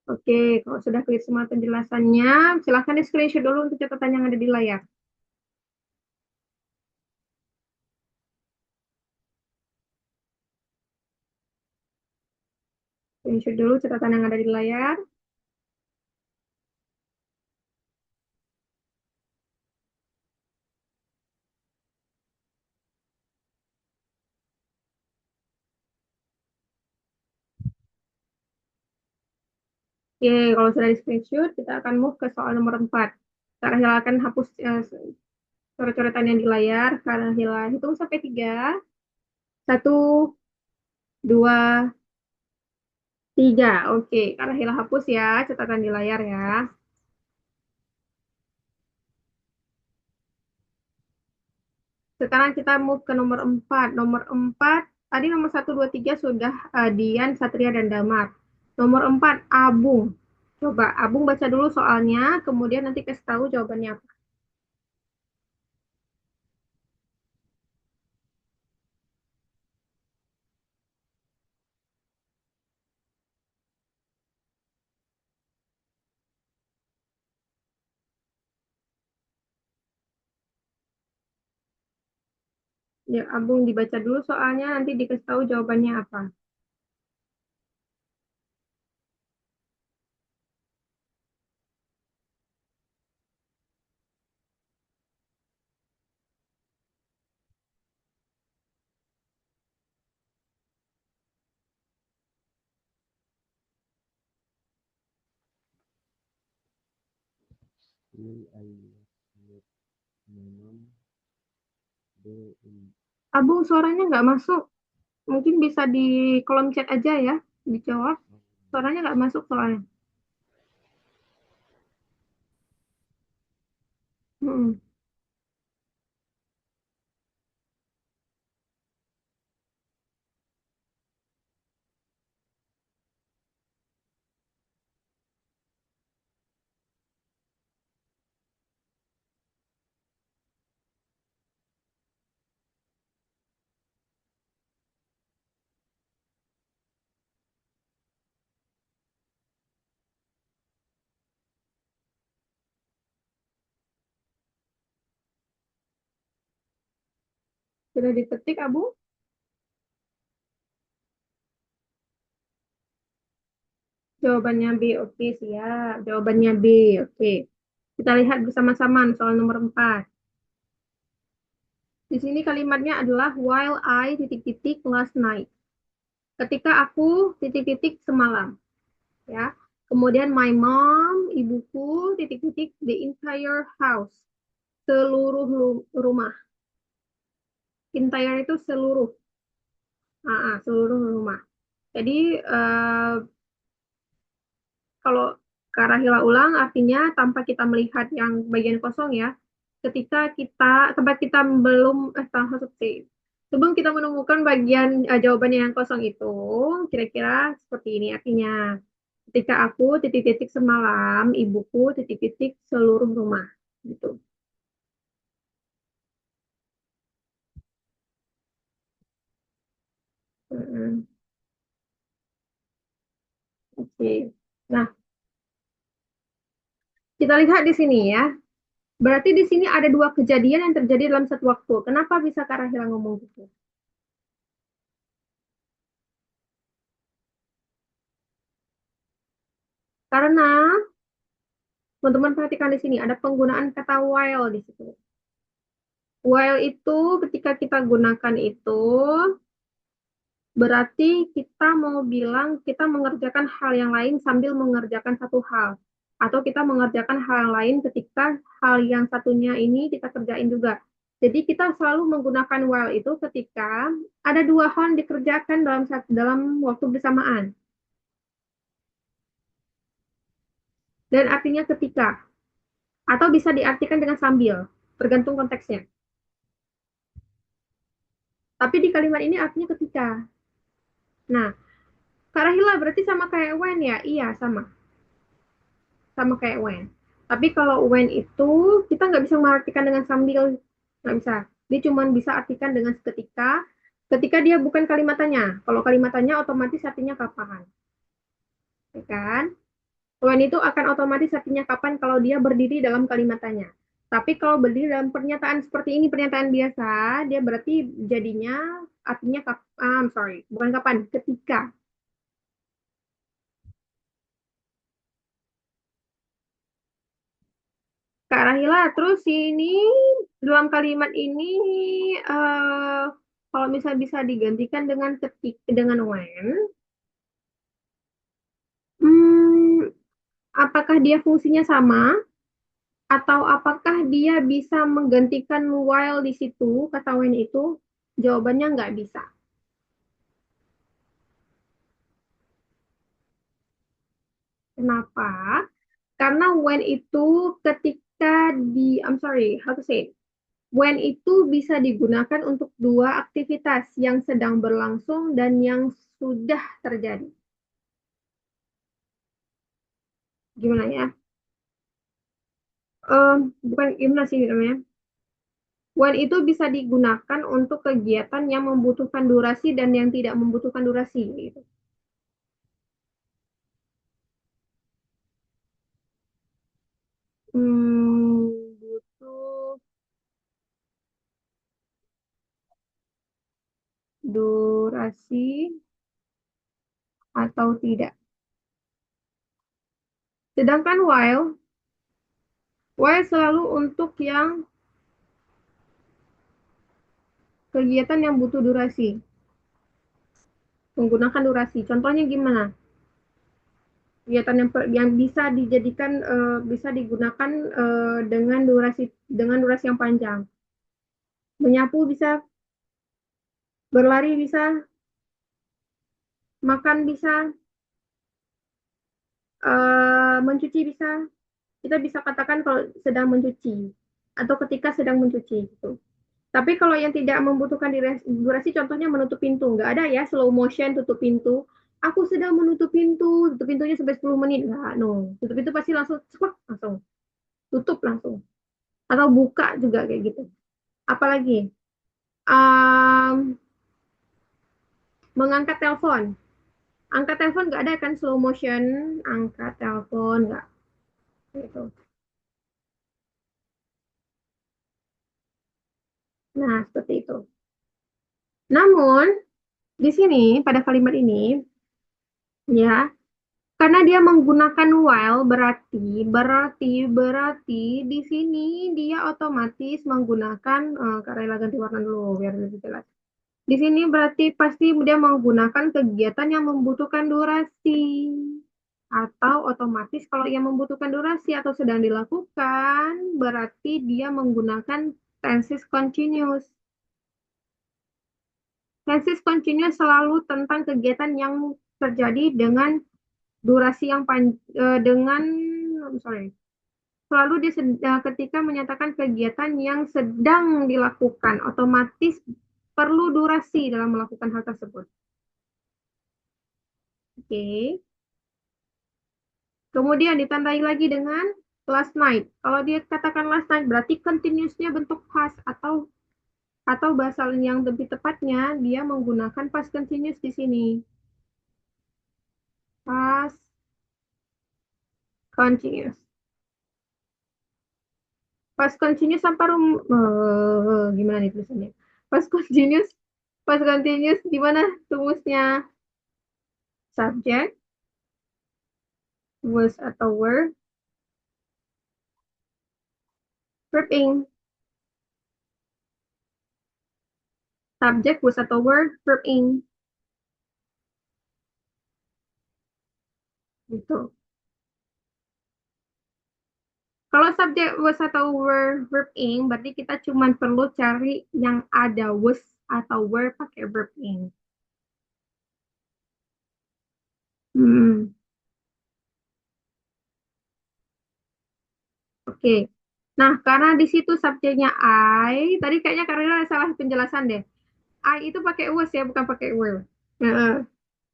Oke, kalau sudah clear semua penjelasannya, silahkan di screenshot dulu untuk catatan yang ada di layar. Screenshot dulu catatan yang ada di layar. Oke, kalau sudah di screenshot, kita akan move ke soal nomor 4. Kak Rahel akan hapus coret-coretan yang di layar. Kak Rahel hitung sampai 3. 1, 2, 3. Oke, Kak Rahel hapus ya catatan di layar ya. Sekarang kita move ke nomor 4. Nomor 4, tadi nomor 1, 2, 3 sudah Dian, Satria, dan Damar. Nomor 4, Abung. Coba Abung baca dulu soalnya, kemudian nanti kasih tahu jawabannya apa. Ya, Abung dibaca dulu soalnya nanti dikasih tahu jawabannya apa. Will I let my mom do in Abung suaranya nggak masuk. Mungkin bisa di kolom chat aja ya, dijawab. Suaranya nggak masuk soalnya. Hmm. Sudah diketik, Abung? Jawabannya B. Oke, siap. Jawabannya B. Oke. Kita lihat bersama-sama soal nomor 4. Di sini kalimatnya adalah while I titik-titik last night. Ketika aku titik-titik semalam, ya. Kemudian my mom, ibuku titik-titik the entire house, seluruh rumah. Entire itu seluruh, seluruh rumah. Jadi kalau karahila ulang artinya tanpa kita melihat yang bagian kosong ya. Ketika kita tempat kita belum sebelum kita menemukan bagian jawabannya yang kosong itu, kira-kira seperti ini artinya. Ketika aku titik-titik semalam, ibuku titik-titik seluruh rumah gitu. Mm-mm. Oke. Nah, kita lihat di sini ya. Berarti di sini ada dua kejadian yang terjadi dalam satu waktu. Kenapa bisa Kak Rahila ngomong gitu? Karena teman-teman perhatikan di sini ada penggunaan kata while di situ. While itu ketika kita gunakan itu berarti kita mau bilang kita mengerjakan hal yang lain sambil mengerjakan satu hal. Atau kita mengerjakan hal yang lain ketika hal yang satunya ini kita kerjain juga. Jadi kita selalu menggunakan while itu ketika ada dua hal yang dikerjakan dalam waktu bersamaan. Dan artinya ketika. Atau bisa diartikan dengan sambil. Tergantung konteksnya. Tapi di kalimat ini artinya ketika. Nah, Karahila berarti sama kayak when ya? Iya, sama. Sama kayak when. Tapi kalau when itu kita nggak bisa mengartikan dengan sambil, nggak bisa. Dia cuma bisa artikan dengan seketika, ketika dia bukan kalimat tanya. Kalau kalimat tanya otomatis artinya kapan, ya kan? When itu akan otomatis artinya kapan kalau dia berdiri dalam kalimat tanya. Tapi kalau berdiri dalam pernyataan seperti ini, pernyataan biasa, dia berarti jadinya artinya sorry, bukan kapan, ketika. Kak Rahila, terus ini dalam kalimat ini eh, kalau misalnya bisa digantikan dengan dengan when, hmm, apakah dia fungsinya sama atau apakah dia bisa menggantikan while di situ kata when itu? Jawabannya nggak bisa. Kenapa? Karena when itu ketika I'm sorry, how to say it? When itu bisa digunakan untuk dua aktivitas yang sedang berlangsung dan yang sudah terjadi. Gimana ya? Bukan gimana sih namanya? When itu bisa digunakan untuk kegiatan yang membutuhkan durasi dan yang tidak membutuhkan durasi gitu. Hmm, butuh durasi atau tidak. Sedangkan while selalu untuk yang kegiatan yang butuh durasi, menggunakan durasi. Contohnya gimana? Kegiatan yang bisa dijadikan bisa digunakan dengan durasi yang panjang. Menyapu bisa, berlari bisa, makan bisa, mencuci bisa. Kita bisa katakan kalau sedang mencuci atau ketika sedang mencuci gitu. Tapi kalau yang tidak membutuhkan durasi, contohnya menutup pintu, nggak ada ya slow motion tutup pintu. Aku sedang menutup pintu, tutup pintunya sampai 10 menit. Nggak, no. Tutup pintu pasti langsung, cepat, langsung. Tutup langsung. Atau buka juga kayak gitu. Apalagi, um, mengangkat telepon. Angkat telepon nggak ada kan slow motion, angkat telepon nggak. Gitu. Nah, seperti itu. Namun, di sini, pada kalimat ini, ya, karena dia menggunakan while berarti di sini dia otomatis menggunakan karena ganti warna dulu biar lebih jelas. Di sini berarti pasti dia menggunakan kegiatan yang membutuhkan durasi atau otomatis kalau yang membutuhkan durasi atau sedang dilakukan berarti dia menggunakan tenses continuous. Tenses continuous selalu tentang kegiatan yang terjadi dengan durasi yang dengan sorry selalu ketika menyatakan kegiatan yang sedang dilakukan otomatis perlu durasi dalam melakukan hal tersebut. Oke. Kemudian ditandai lagi dengan last night. Kalau dia katakan last night berarti continuousnya bentuk past atau bahasa yang lebih tepatnya dia menggunakan past continuous di sini. Past continuous. Past continuous sampai gimana nih tulisannya? Past continuous, past continuous di mana rumusnya? Subject, was atau were, verb ing. Subject, was atau were, verb ing. Gitu. Kalau subject was atau were verb ing, berarti kita cuma perlu cari yang ada was atau were pakai verb ing. Hmm. Oke. Nah, karena di situ subjeknya tadi kayaknya karena ada salah penjelasan deh. I itu pakai was ya, bukan pakai were. Nah,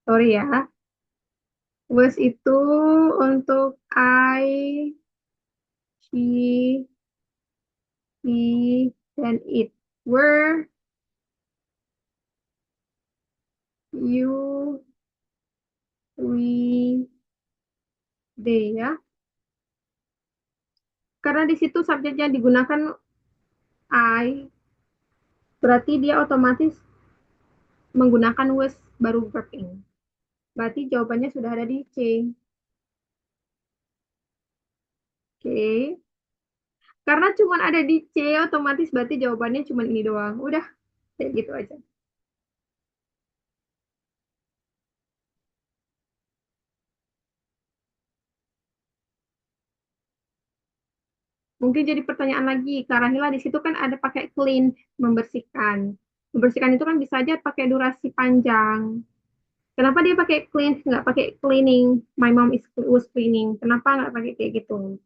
sorry ya. Was itu untuk I, she, he, dan it. Were, you, we, they ya. Karena di situ subjeknya digunakan I, berarti dia otomatis menggunakan was baru verb ing. Berarti jawabannya sudah ada di C. Oke. Karena cuma ada di C, otomatis berarti jawabannya cuma ini doang. Udah, kayak gitu aja. Mungkin jadi pertanyaan lagi, Kak Rahila di situ kan ada pakai clean, membersihkan. Membersihkan itu kan bisa aja pakai durasi panjang. Kenapa dia pakai clean, nggak pakai cleaning? My mom was cleaning. Kenapa nggak pakai kayak gitu?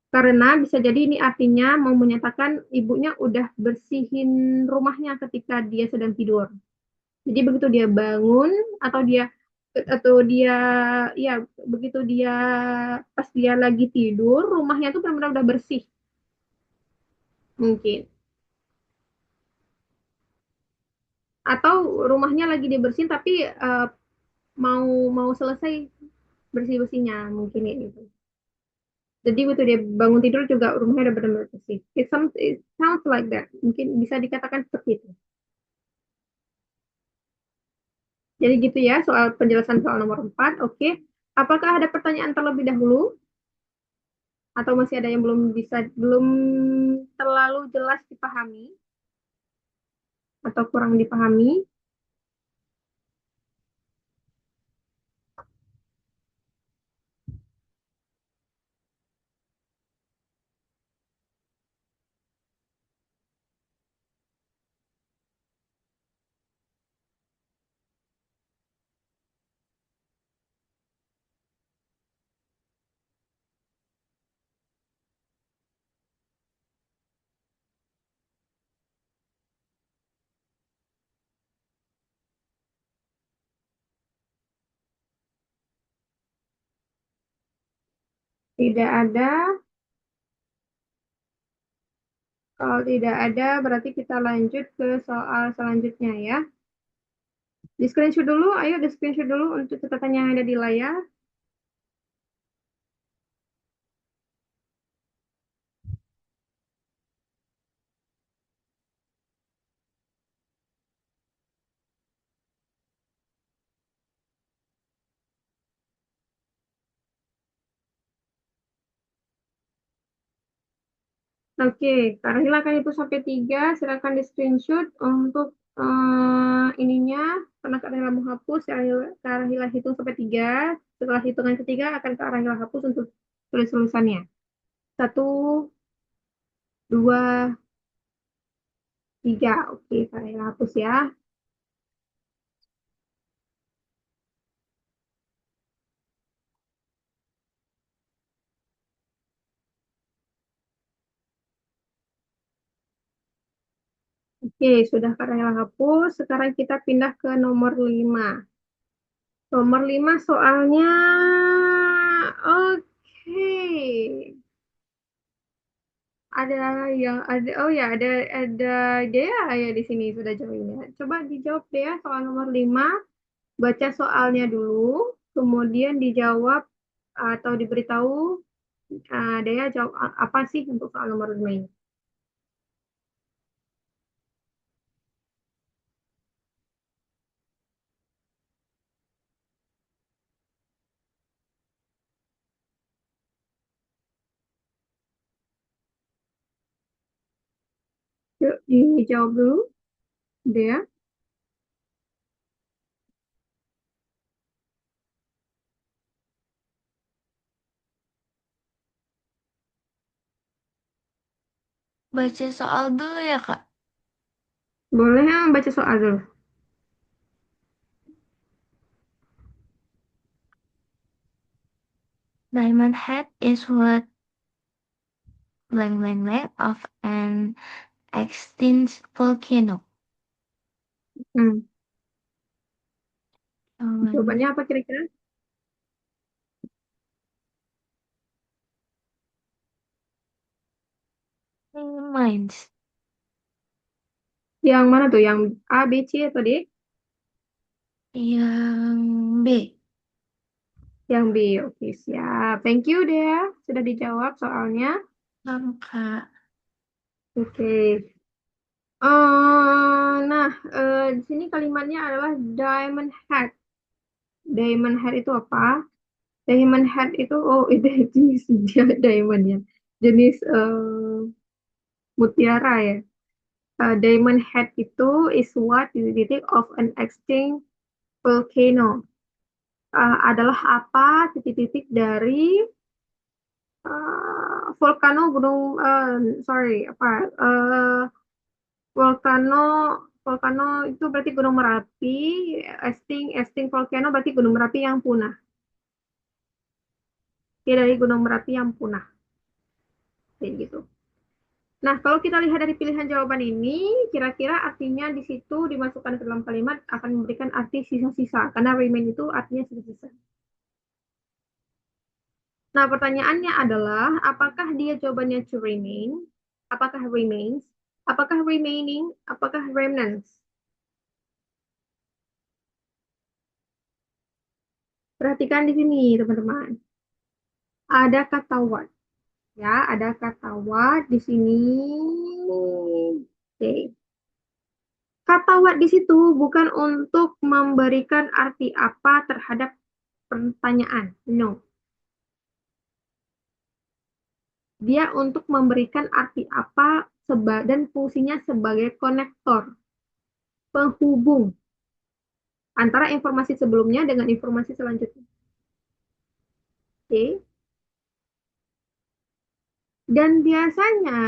Karena bisa jadi ini artinya mau menyatakan ibunya udah bersihin rumahnya ketika dia sedang tidur. Jadi begitu dia bangun atau dia ya begitu dia pas dia lagi tidur rumahnya tuh benar-benar udah bersih mungkin atau rumahnya lagi dibersihin tapi mau mau selesai bersih-bersihnya mungkin ya gitu. Jadi begitu dia bangun tidur juga rumahnya udah benar-benar bersih. It sounds like that. Mungkin bisa dikatakan seperti itu. Jadi gitu ya soal penjelasan soal nomor 4. Oke. Apakah ada pertanyaan terlebih dahulu? Atau masih ada yang belum terlalu jelas dipahami atau kurang dipahami? Tidak ada. Kalau tidak ada, berarti kita lanjut ke soal selanjutnya ya. Di screenshot dulu, ayo di screenshot dulu untuk catatan yang ada di layar. Oke, Kak Rahila kan itu sampai 3, silakan di screenshot untuk ininya. Karena Kak Rahila mau hapus, Kak Rahila hitung sampai 3. Setelah hitungan ketiga akan Kak Rahila hapus untuk tulis-tulisannya. 1, 2, 3. Oke, Kak Rahila hapus ya. Oke, sudah Kak Rahila hapus. Sekarang kita pindah ke nomor 5. Nomor 5 soalnya. Oke. Ada yang ada oh ya ada Dea ya di sini sudah join ya. Coba dijawab Dea soal nomor 5. Baca soalnya dulu, kemudian dijawab atau diberitahu Dea jawab apa sih untuk soal nomor 5 ini. Yuk dijawab dulu Dea. Baca soal dulu ya, Kak. Boleh ya baca soal dulu. Diamond Head is what blank blank blank of an extinct volcano. Hmm. Jawabannya Jawabannya apa kira-kira? mines. Yang mana tuh? Yang A, B, C atau D? Yang B. Yang B. Oke, siap. Thank you Dea sudah dijawab soalnya. Kak. Oke. Nah, di sini kalimatnya adalah diamond head. Diamond head itu apa? Diamond head itu, oh itu jenis dia diamond ya. Jenis mutiara ya. Diamond head itu is what titik-titik of an extinct volcano. Adalah apa titik-titik dari volcano gunung, sorry, apa, volcano volcano itu berarti gunung Merapi, extinct volcano berarti gunung Merapi yang punah. Ya dari gunung Merapi yang punah. Kayak gitu. Nah, kalau kita lihat dari pilihan jawaban ini, kira-kira artinya di situ dimasukkan ke dalam kalimat akan memberikan arti sisa-sisa. Karena remain itu artinya sisa-sisa. Nah, pertanyaannya adalah, apakah dia jawabannya to remain? Apakah remains? Apakah remaining? Apakah remnants? Perhatikan di sini, teman-teman. Ada kata what. Ya, ada kata what di sini. Oke. Kata what di situ bukan untuk memberikan arti apa terhadap pertanyaan. No. Dia untuk memberikan arti apa dan fungsinya sebagai konektor, penghubung antara informasi sebelumnya dengan informasi selanjutnya. Oke. Dan biasanya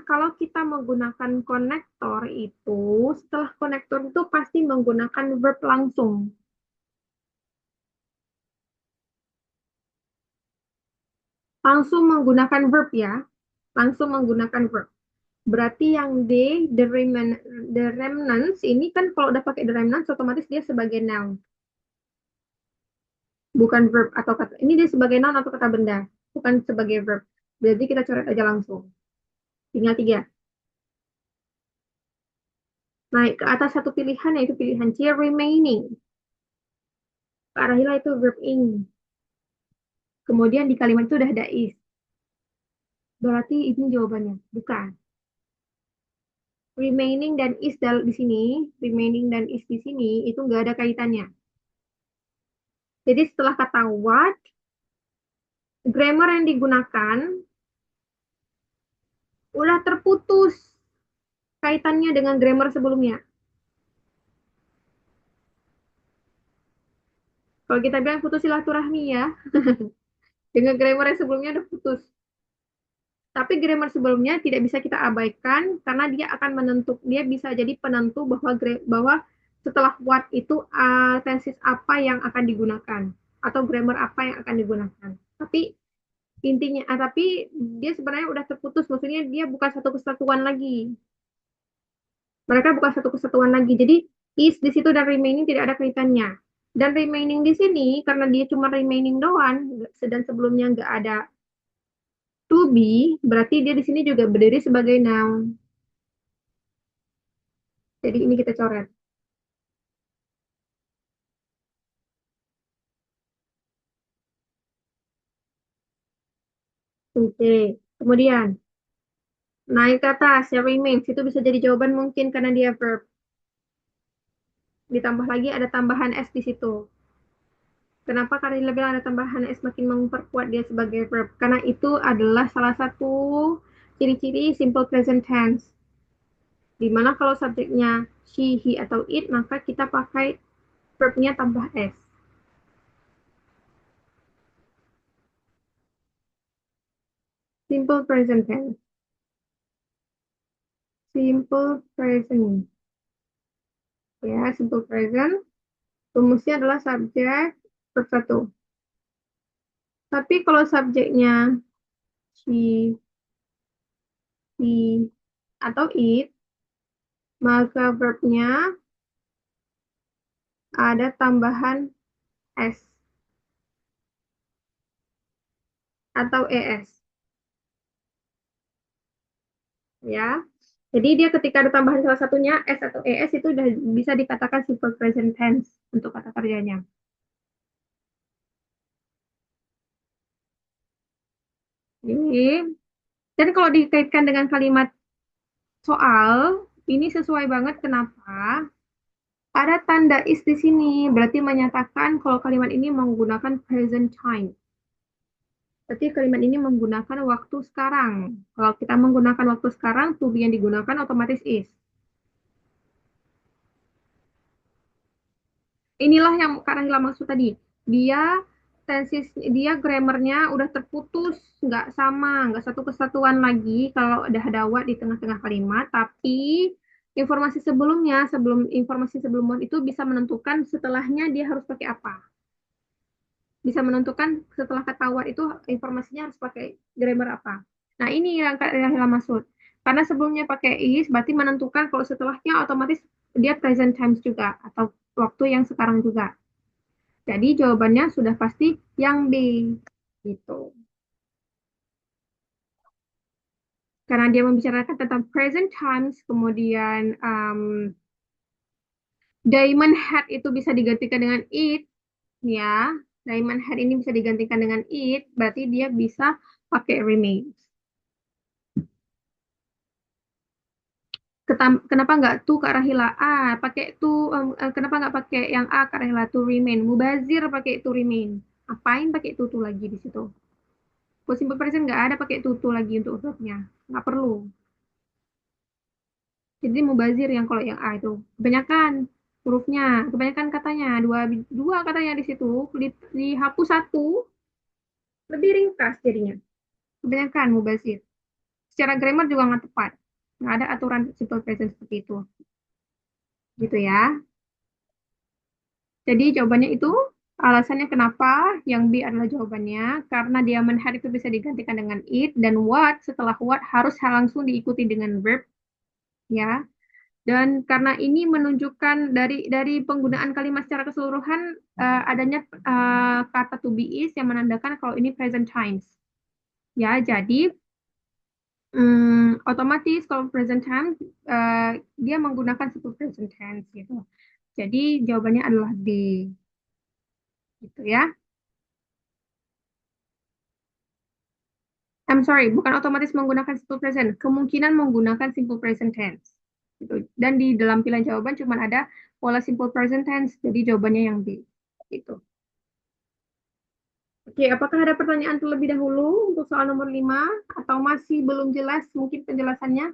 kalau kita menggunakan konektor itu, setelah konektor itu pasti menggunakan verb langsung. Langsung menggunakan verb ya. Langsung menggunakan verb. Berarti yang D, the remnants, ini kan kalau udah pakai the remnants, otomatis dia sebagai noun. Bukan verb atau kata. Ini dia sebagai noun atau kata benda. Bukan sebagai verb. Berarti kita coret aja langsung. Tinggal 3. Naik ke atas satu pilihan, yaitu pilihan C, remaining. Ke arah hilang itu verb ing. Kemudian di kalimat itu udah ada is. Berarti ini jawabannya. Bukan. Remaining dan is di sini, remaining dan is di sini, itu nggak ada kaitannya. Jadi setelah kata what, grammar yang digunakan udah terputus kaitannya dengan grammar sebelumnya. Kalau kita bilang putus silaturahmi ya, dengan grammar yang sebelumnya udah putus. Tapi grammar sebelumnya tidak bisa kita abaikan karena dia akan dia bisa jadi penentu bahwa setelah what itu tenses apa yang akan digunakan atau grammar apa yang akan digunakan. Tapi intinya, tapi dia sebenarnya udah terputus, maksudnya dia bukan satu kesatuan lagi. Mereka bukan satu kesatuan lagi. Jadi is di situ dan remaining tidak ada kaitannya. Dan remaining di sini karena dia cuma remaining doang, sedang sebelumnya nggak ada to be, berarti dia di sini juga berdiri sebagai noun. Jadi ini kita coret. Oke, kemudian naik ke atas, ya remains. Itu bisa jadi jawaban mungkin karena dia verb. Ditambah lagi ada tambahan S di situ. Kenapa Karina bilang ada tambahan S makin memperkuat dia sebagai verb? Karena itu adalah salah satu ciri-ciri simple present tense. Dimana kalau subjeknya she, he, atau it, maka kita pakai verbnya tambah S. Simple present tense. Simple present. Ya, simple present. Rumusnya adalah subjek verb 1. Tapi kalau subjeknya she, he, atau it, maka verbnya ada tambahan S atau ES. Ya, jadi dia ketika ada tambahan salah satunya S atau ES itu udah bisa dikatakan simple present tense untuk kata kerjanya. Ini, dan kalau dikaitkan dengan kalimat soal, ini sesuai banget kenapa? Ada tanda is di sini, berarti menyatakan kalau kalimat ini menggunakan present time. Berarti kalimat ini menggunakan waktu sekarang. Kalau kita menggunakan waktu sekarang, to be yang digunakan otomatis is. Inilah yang Kak Rahila maksud tadi. Dia grammarnya udah terputus, nggak sama, nggak satu kesatuan lagi kalau udah ada what di tengah-tengah kalimat, tapi informasi sebelum what itu bisa menentukan setelahnya dia harus pakai apa. Bisa menentukan setelah kata what itu informasinya harus pakai grammar apa. Nah, ini yang Kak Rahila maksud. Karena sebelumnya pakai is, berarti menentukan kalau setelahnya otomatis dia present tense juga atau waktu yang sekarang juga. Jadi jawabannya sudah pasti yang B. Gitu. Karena dia membicarakan tentang present times, kemudian diamond head itu bisa digantikan dengan it, ya. Diamond head ini bisa digantikan dengan it, berarti dia bisa pakai remains. Kenapa nggak to ke arah hila A? Pakai to, kenapa nggak pakai yang A ke arah hila to remain? Mubazir pakai to remain. Apain pakai to lagi di situ? For simple present nggak ada pakai to lagi untuk verbnya. Nggak perlu. Jadi mubazir yang kalau yang A itu. Kebanyakan hurufnya, kebanyakan katanya. Dua katanya di situ. Dihapus satu, lebih ringkas jadinya. Kebanyakan mubazir. Secara grammar juga nggak tepat. Nggak ada aturan simple present seperti itu. Gitu ya. Jadi jawabannya itu alasannya kenapa yang B adalah jawabannya karena diaman had itu bisa digantikan dengan it dan what setelah what harus langsung diikuti dengan verb ya. Dan karena ini menunjukkan dari penggunaan kalimat secara keseluruhan adanya kata to be is yang menandakan kalau ini present times. Ya, jadi otomatis kalau present tense dia menggunakan simple present tense gitu. Jadi jawabannya adalah D gitu ya. I'm sorry, bukan otomatis menggunakan simple present, kemungkinan menggunakan simple present tense. Gitu. Dan di dalam pilihan jawaban cuma ada pola simple present tense, jadi jawabannya yang B. Gitu. Oke, apakah ada pertanyaan terlebih dahulu untuk soal nomor 5? Atau masih belum jelas mungkin penjelasannya?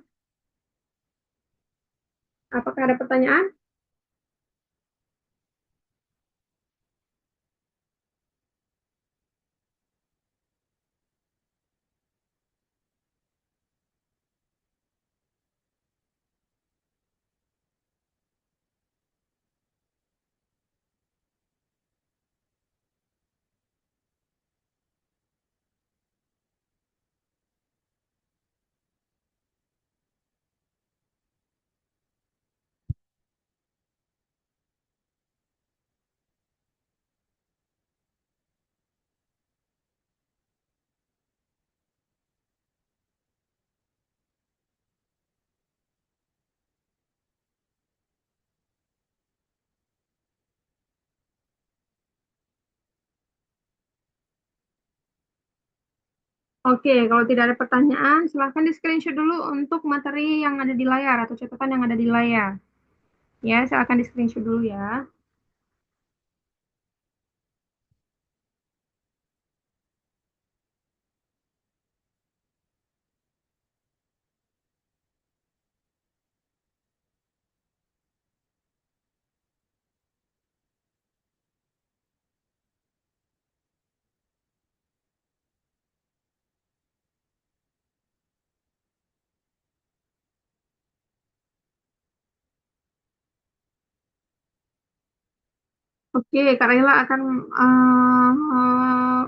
Apakah ada pertanyaan? Oke, kalau tidak ada pertanyaan, silahkan di screenshot dulu untuk materi yang ada di layar atau catatan yang ada di layar. Ya, silahkan di screenshot dulu ya. Oke, Kak Rela akan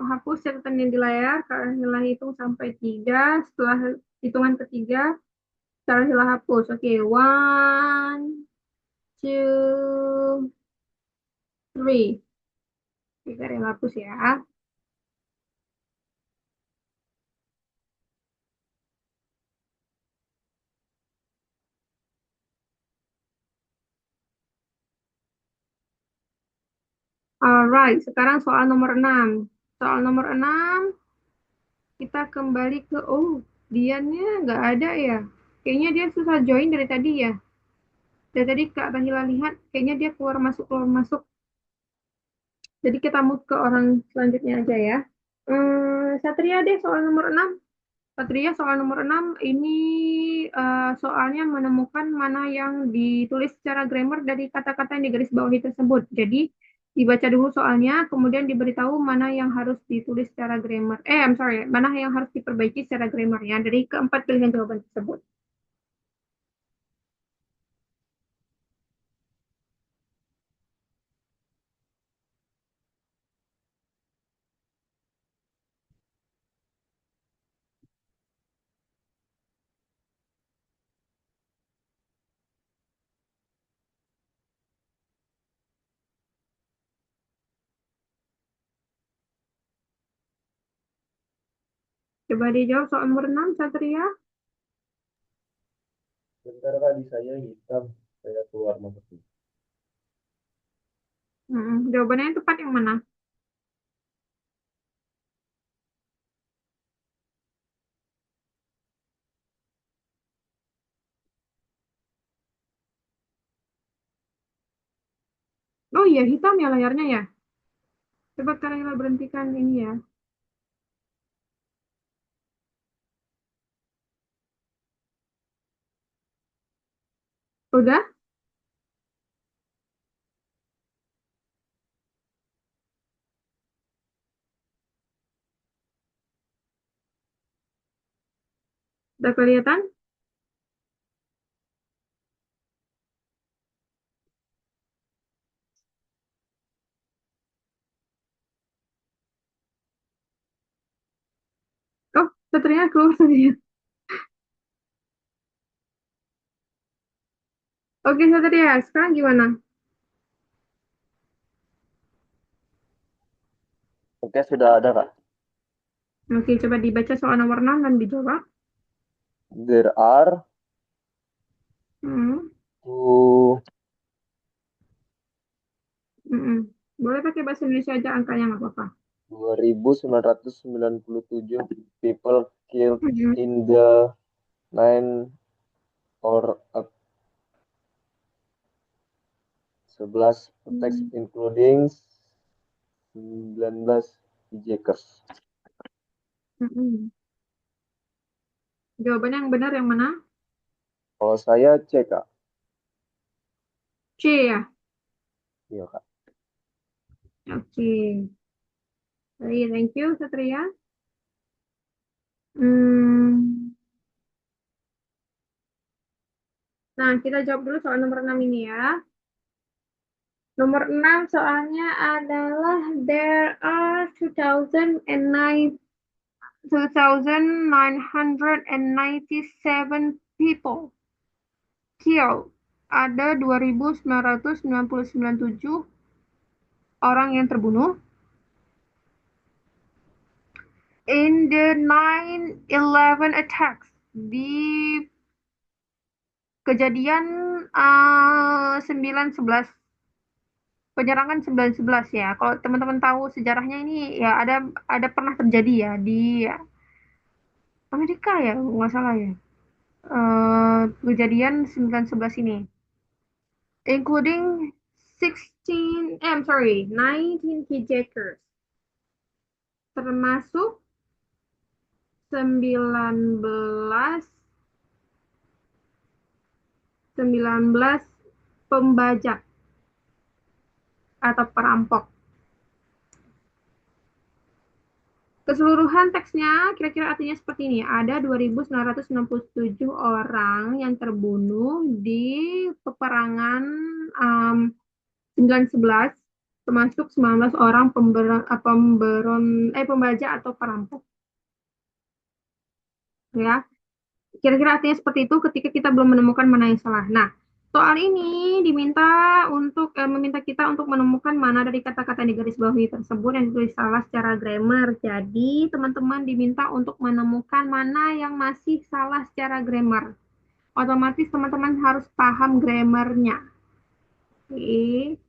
hapus catatan yang di layar. Kak Rela hitung sampai 3. Setelah hitungan ketiga, Kak Rela hapus. Oke, one, two, three. Oke, Kak Rela hapus ya. Alright, sekarang soal nomor 6. Soal nomor 6, kita kembali ke, oh, Diannya nggak ada ya. Kayaknya dia susah join dari tadi ya. Dari tadi Kak Rahila lihat, kayaknya dia keluar masuk, keluar masuk. Jadi kita move ke orang selanjutnya aja ya. Satria deh soal nomor 6. Satria soal nomor 6 ini soalnya menemukan mana yang ditulis secara grammar dari kata-kata yang digaris bawahi tersebut. Jadi dibaca dulu soalnya, kemudian diberitahu mana yang harus ditulis secara grammar. I'm sorry, mana yang harus diperbaiki secara grammar ya dari keempat pilihan jawaban tersebut. Coba dijawab soal nomor 6, Satria. Bentar kali saya hitam, saya keluar masuk. Jawabannya yang tepat yang mana? Oh iya, hitam ya layarnya ya. Coba Kak berhentikan ini ya. Udah? Udah kelihatan? Oh, Satria keluar Satria. Oke, Satria, sekarang gimana? Oke, sudah ada, Kak. Oke, coba dibaca soal nomor 6 dan dijawab. There are Hmm. two, Mm-mm. Boleh pakai bahasa Indonesia aja angkanya nggak apa-apa. 2.997 people killed Mm-mm. in the nine or 11 attacks Mm. including 19 hijackers. Mm-mm. Jawabannya yang benar yang mana? Kalau saya cek, Kak. C ya. Iya, Kak. Oke. Baik, thank you Satria. Hmm. Nah, kita jawab dulu soal nomor 6 ini ya. Nomor 6 soalnya adalah there are 2,997 people killed. Ada 2.997 orang yang terbunuh in the 9/11 attacks di kejadian 9/11 penyerangan 9/11 ya. Kalau teman-teman tahu sejarahnya ini ya ada pernah terjadi ya di Amerika ya, nggak salah ya. Kejadian 9/11 ini, including 19 hijackers, termasuk 19 19 pembajak atau perampok. Keseluruhan teksnya kira-kira artinya seperti ini. Ada 2.997 orang yang terbunuh di peperangan um, 9/11, termasuk 19 orang pembajak atau perampok. Ya, kira-kira artinya seperti itu ketika kita belum menemukan mana yang salah. Nah, soal ini meminta kita untuk menemukan mana dari kata-kata di garis bawahi tersebut yang ditulis salah secara grammar. Jadi, teman-teman diminta untuk menemukan mana yang masih salah secara grammar. Otomatis teman-teman harus paham grammarnya. Oke.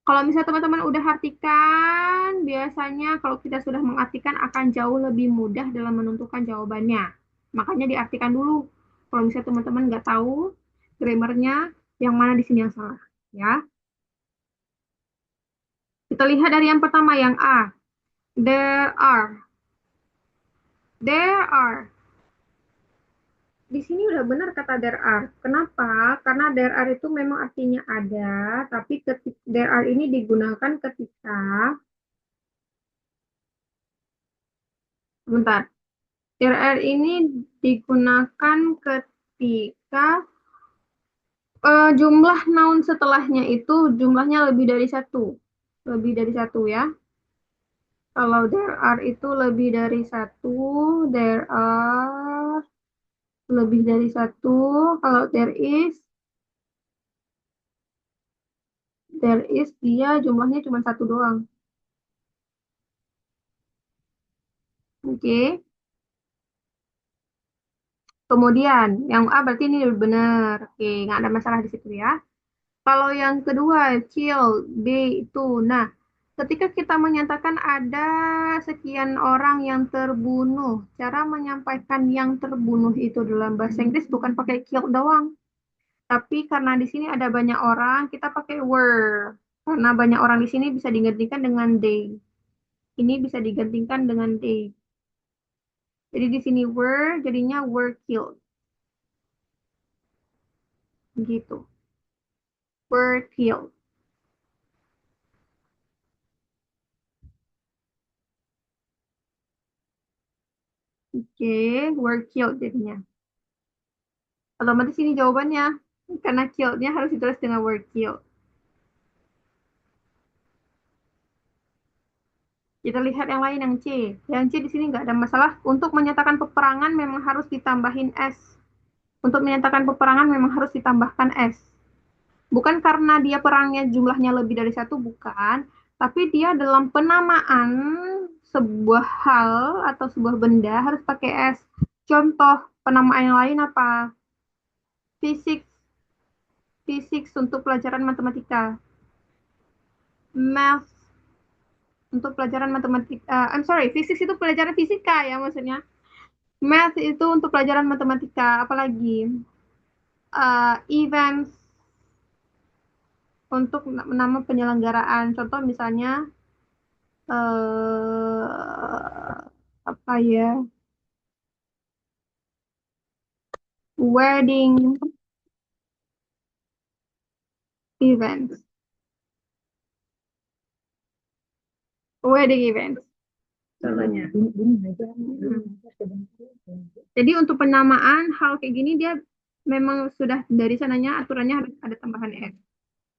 Kalau misalnya teman-teman udah artikan, biasanya kalau kita sudah mengartikan akan jauh lebih mudah dalam menentukan jawabannya. Makanya diartikan dulu. Kalau misalnya teman-teman nggak tahu grammarnya, yang mana di sini yang salah. Ya, kita lihat dari yang pertama, yang A. There are. There are. Di sini udah benar kata there are. Kenapa? Karena there are itu memang artinya ada, tapi there are ini digunakan ketika, bentar, RR ini digunakan ketika jumlah noun setelahnya itu jumlahnya lebih dari satu. Lebih dari satu ya. Kalau there are itu lebih dari satu, there are lebih dari satu. Kalau there is dia jumlahnya cuma satu doang. Oke. Kemudian yang A berarti ini benar. Oke, nggak ada masalah di situ ya. Kalau yang kedua, chill, B itu. Nah, ketika kita menyatakan ada sekian orang yang terbunuh, cara menyampaikan yang terbunuh itu dalam bahasa Inggris bukan pakai kill doang. Tapi karena di sini ada banyak orang, kita pakai were. Karena banyak orang di sini bisa digantikan dengan they. Ini bisa digantikan dengan they. Jadi di sini were jadinya were killed. Gitu. Were killed. Oke, were killed jadinya. Otomatis ini jawabannya. Karena killed-nya harus ditulis dengan were killed. Kita lihat yang lain yang C. Yang C di sini nggak ada masalah. Untuk menyatakan peperangan memang harus ditambahin S. Untuk menyatakan peperangan memang harus ditambahkan S. Bukan karena dia perangnya jumlahnya lebih dari satu, bukan. Tapi dia dalam penamaan sebuah hal atau sebuah benda harus pakai S. Contoh penamaan yang lain apa? Fisik, fisik untuk pelajaran matematika. Math untuk pelajaran matematika. I'm sorry, fisik itu pelajaran fisika ya maksudnya. Math itu untuk pelajaran matematika. Apalagi events untuk nama penyelenggaraan. Contoh misalnya apa ya? Wedding events. Wedding events. Contohnya. Jadi untuk penamaan hal kayak gini dia memang sudah dari sananya aturannya harus ada tambahan S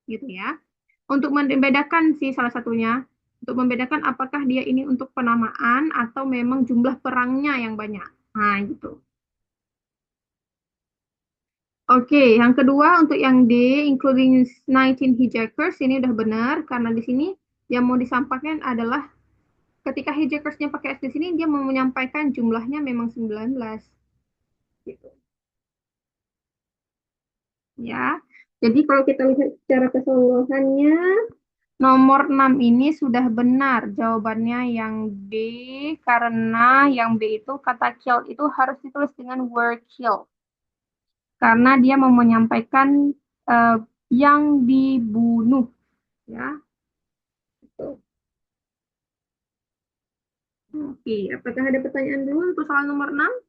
gitu ya. Untuk membedakan sih salah satunya, untuk membedakan apakah dia ini untuk penamaan atau memang jumlah perangnya yang banyak. Nah, gitu. Oke, yang kedua untuk yang D, including 19 hijackers, ini udah benar, karena di sini yang mau disampaikan adalah ketika hijackersnya pakai S di sini, dia mau menyampaikan jumlahnya memang 19. Gitu. Ya, jadi kalau kita lihat secara keseluruhannya, nomor 6 ini sudah benar jawabannya yang B, karena yang B itu kata killed itu harus ditulis dengan were killed. Karena dia mau menyampaikan eh, yang dibunuh. Ya, gitu. Oke, apakah ada pertanyaan dulu untuk soal nomor 6?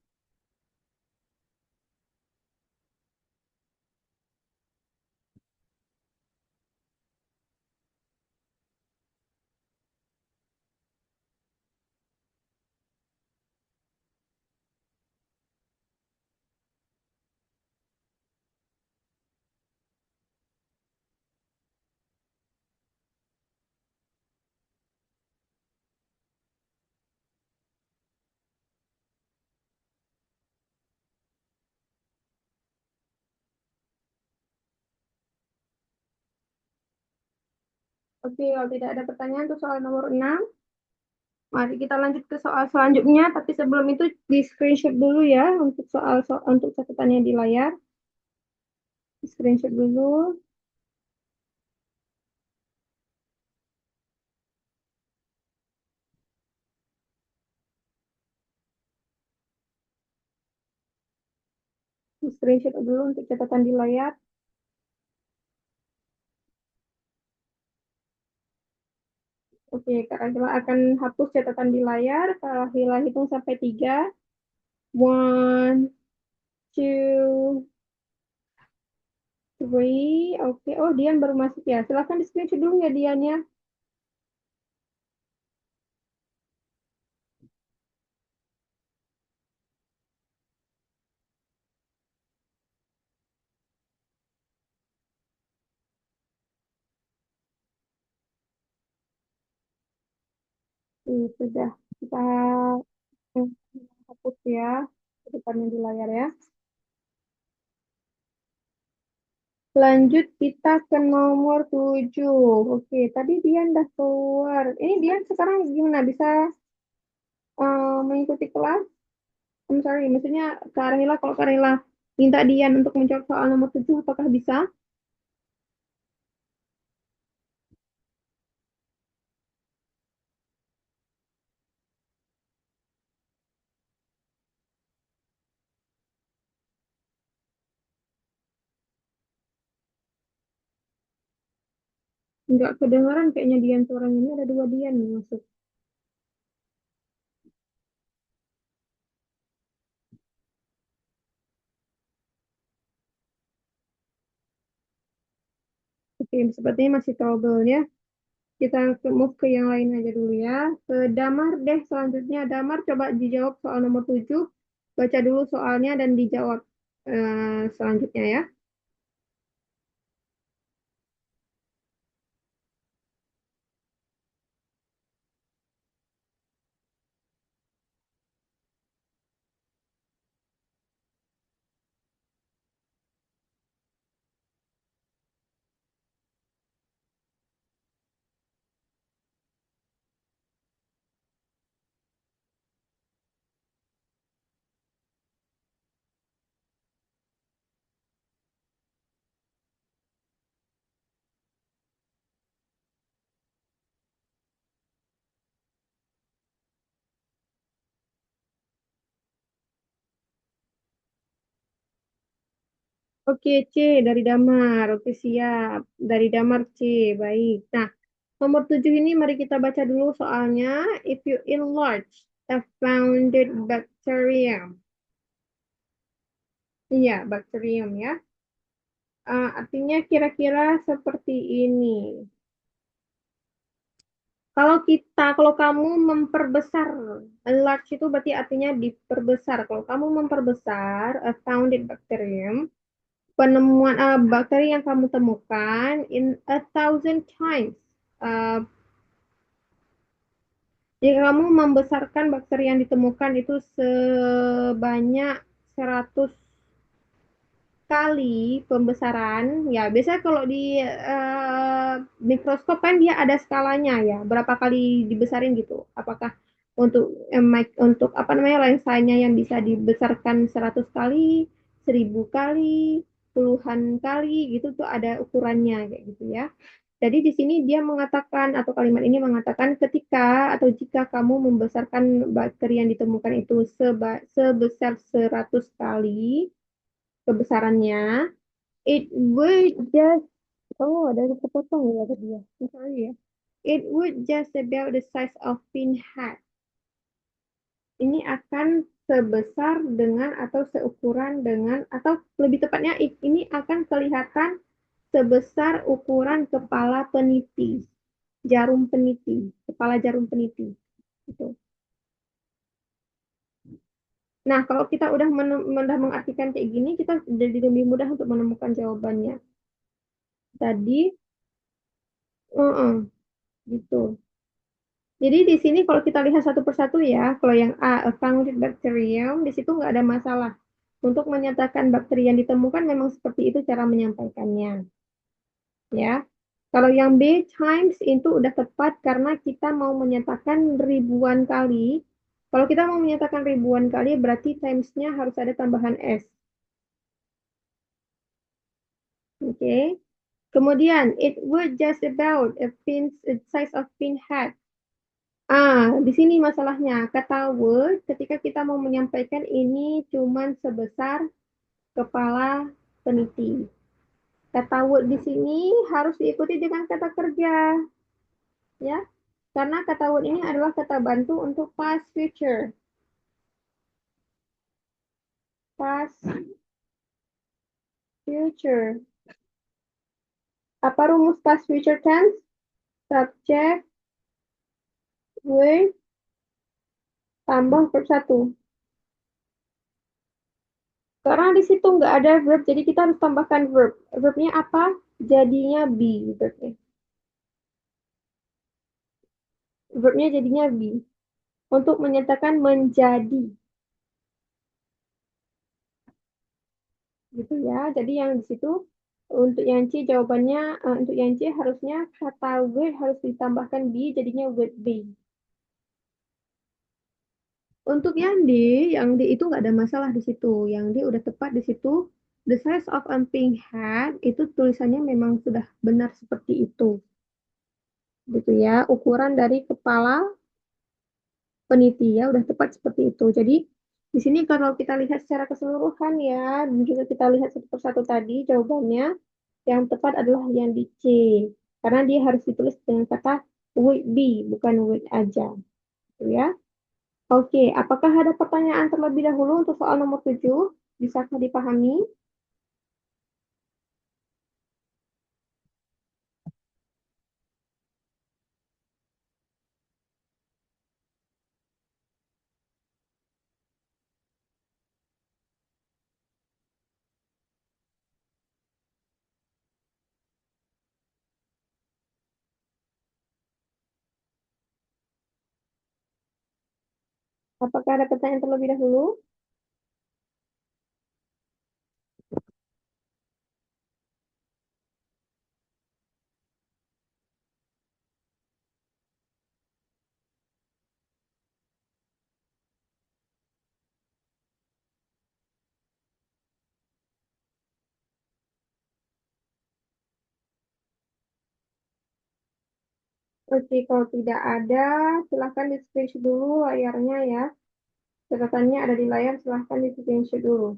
Oke, kalau tidak ada pertanyaan untuk soal nomor 6, mari kita lanjut ke soal selanjutnya. Tapi sebelum itu di screenshot dulu ya untuk untuk catatannya di layar. Di screenshot dulu. Di screenshot dulu untuk catatan di layar. Oke, Kak Angela akan hapus catatan di layar. Kak Angela hitung sampai 3. One, two, three. Oke, oh Dian baru masuk ya. Silahkan di screenshot dulu ya Dian ya. Sudah kita hapus ya catatannya di layar ya. Lanjut kita ke nomor 7. Oke, tadi Dian udah keluar. Ini Dian sekarang gimana? Bisa mengikuti kelas? I'm sorry, maksudnya Kak Rahila, kalau Kak Rahila minta Dian untuk menjawab soal nomor 7, apakah bisa? Nggak kedengaran kayaknya Dian suaranya. Ini ada dua Dian nih masuk. Oke, sepertinya masih trouble ya. Kita move ke yang lain aja dulu ya. Ke Damar deh selanjutnya. Damar coba dijawab soal nomor 7. Baca dulu soalnya dan dijawab selanjutnya ya. Oke, C dari Damar. Oke, siap. Dari Damar C. Baik. Nah, nomor 7 ini mari kita baca dulu soalnya. If you enlarge a founded bacterium. Iya, bakterium ya. Artinya kira-kira seperti ini. Kalau kamu memperbesar, enlarge itu berarti artinya diperbesar. Kalau kamu memperbesar a founded bacterium, penemuan bakteri yang kamu temukan in 1,000 times. Uh, Jika kamu membesarkan bakteri yang ditemukan itu sebanyak 100 kali pembesaran, ya biasanya kalau di mikroskop kan dia ada skalanya ya, berapa kali dibesarin gitu. Apakah untuk apa namanya lensanya yang bisa dibesarkan 100 kali, 1.000 kali, puluhan kali gitu tuh ada ukurannya kayak gitu ya. Jadi di sini dia mengatakan atau kalimat ini mengatakan ketika atau jika kamu membesarkan bakteri yang ditemukan itu sebesar 100 kali kebesarannya, it would just oh ada kepotong ya tadi ya. Sorry ya. It would just about the size of pinhead. Ini akan sebesar dengan atau seukuran dengan atau lebih tepatnya ini akan kelihatan sebesar ukuran kepala peniti, jarum peniti, kepala jarum peniti. Gitu. Nah, kalau kita udah mengartikan kayak gini, kita jadi lebih mudah untuk menemukan jawabannya. Tadi, gitu. Jadi di sini kalau kita lihat satu persatu ya, kalau yang A, a founded bacterium, di situ nggak ada masalah. Untuk menyatakan bakteri yang ditemukan memang seperti itu cara menyampaikannya. Ya, kalau yang B, times itu udah tepat karena kita mau menyatakan ribuan kali. Kalau kita mau menyatakan ribuan kali, berarti times-nya harus ada tambahan S. Oke. Kemudian, it would just about a size of pinhead. Di sini masalahnya. Kata would, ketika kita mau menyampaikan ini cuman sebesar kepala peniti. Kata would di sini harus diikuti dengan kata kerja, ya. Karena kata would ini adalah kata bantu untuk past future. Past future. Apa rumus past future tense? Subject, word, tambah verb 1. Karena di situ nggak ada verb, jadi kita harus tambahkan verb. Verbnya apa? Jadinya be verbnya. Verbnya jadinya be. Untuk menyatakan menjadi. Gitu ya. Jadi yang di situ untuk yang C jawabannya untuk yang C harusnya kata would harus ditambahkan be jadinya would be. Untuk yang D itu nggak ada masalah di situ. Yang D udah tepat di situ. The size of a pink hat itu tulisannya memang sudah benar seperti itu. Gitu ya. Ukuran dari kepala peniti ya udah tepat seperti itu. Jadi di sini kalau kita lihat secara keseluruhan ya, dan juga kita lihat satu persatu tadi jawabannya yang tepat adalah yang di C. Karena dia harus ditulis dengan kata would be, bukan would aja. Gitu ya. Oke, apakah ada pertanyaan terlebih dahulu untuk soal nomor 7? Bisakah dipahami? Apakah ada pertanyaan terlebih dahulu? Oke, kalau tidak ada, silahkan di screenshot dulu layarnya ya. Catatannya ada di layar, silahkan di screenshot dulu.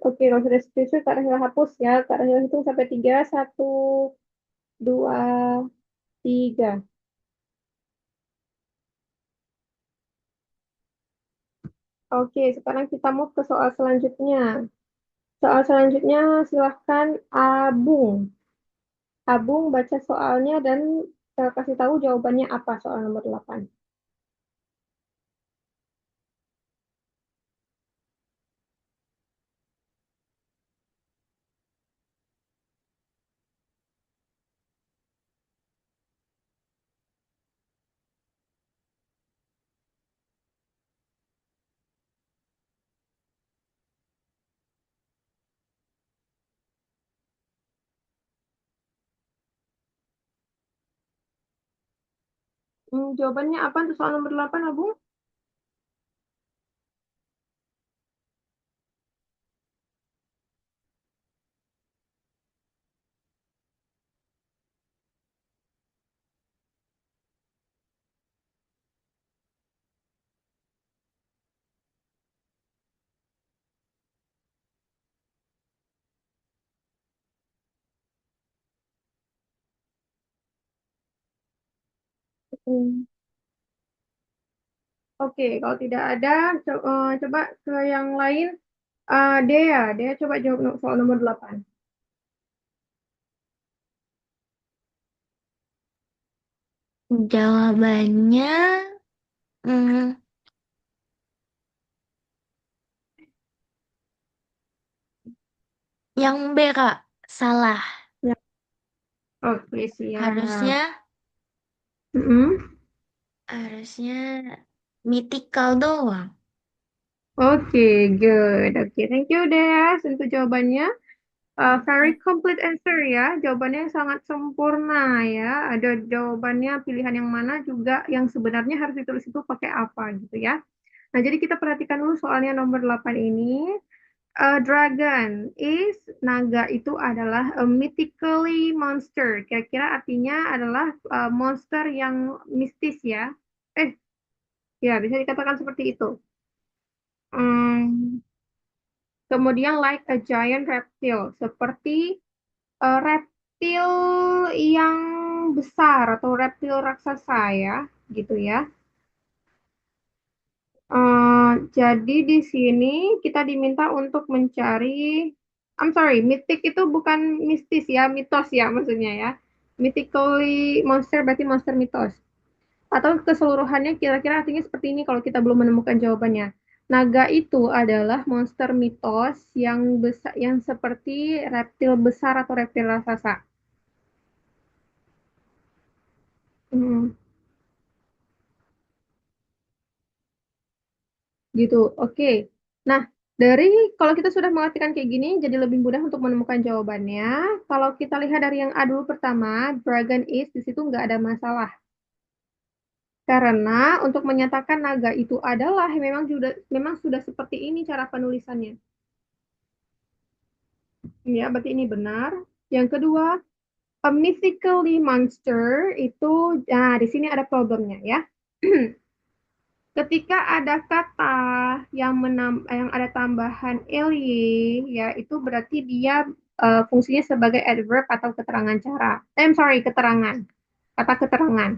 Oke, kalau sudah screenshot, Kak Rahel hapus ya. Kak Rahel hitung sampai 3, 1, 2, 3. Oke, sekarang kita move ke soal selanjutnya. Soal selanjutnya silahkan Abung. Abung baca soalnya dan kasih tahu jawabannya apa soal nomor 8. Jawabannya apa untuk soal nomor 8, Abung? Hmm, Oke, kalau tidak ada, coba ke yang lain. Dea coba jawab soal nomor 8. Jawabannya mm, yang B, Kak. Salah. Ya, oke, siap. Harusnya Mm-mm. harusnya mythical doang. Oke, good. Oke, thank you, Dea. Untuk jawabannya. Very complete answer ya. Jawabannya sangat sempurna ya. Ada jawabannya pilihan yang mana juga yang sebenarnya harus ditulis itu pakai apa gitu ya. Nah, jadi kita perhatikan dulu soalnya nomor 8 ini. Dragon is naga itu adalah a mythically monster. Kira-kira artinya adalah monster yang mistis ya. Eh, ya bisa dikatakan seperti itu. Hmm, Kemudian like a giant reptile, seperti reptil yang besar atau reptil raksasa ya, gitu ya. Jadi di sini kita diminta untuk mencari, I'm sorry, mythic itu bukan mistis ya, mitos ya maksudnya ya. Mythically monster berarti monster mitos. Atau keseluruhannya kira-kira artinya seperti ini kalau kita belum menemukan jawabannya. Naga itu adalah monster mitos yang besar, yang seperti reptil besar atau reptil raksasa. Hmm. Gitu. Oke. Nah, dari kalau kita sudah mengartikan kayak gini, jadi lebih mudah untuk menemukan jawabannya. Kalau kita lihat dari yang A dulu pertama, dragon is di situ nggak ada masalah. Karena untuk menyatakan naga itu adalah memang sudah seperti ini cara penulisannya. Ya, berarti ini benar. Yang kedua, a mythically monster itu, nah di sini ada problemnya ya. Ketika ada kata yang ada tambahan ly, ya itu berarti dia fungsinya sebagai adverb atau keterangan cara. Keterangan. Kata keterangan.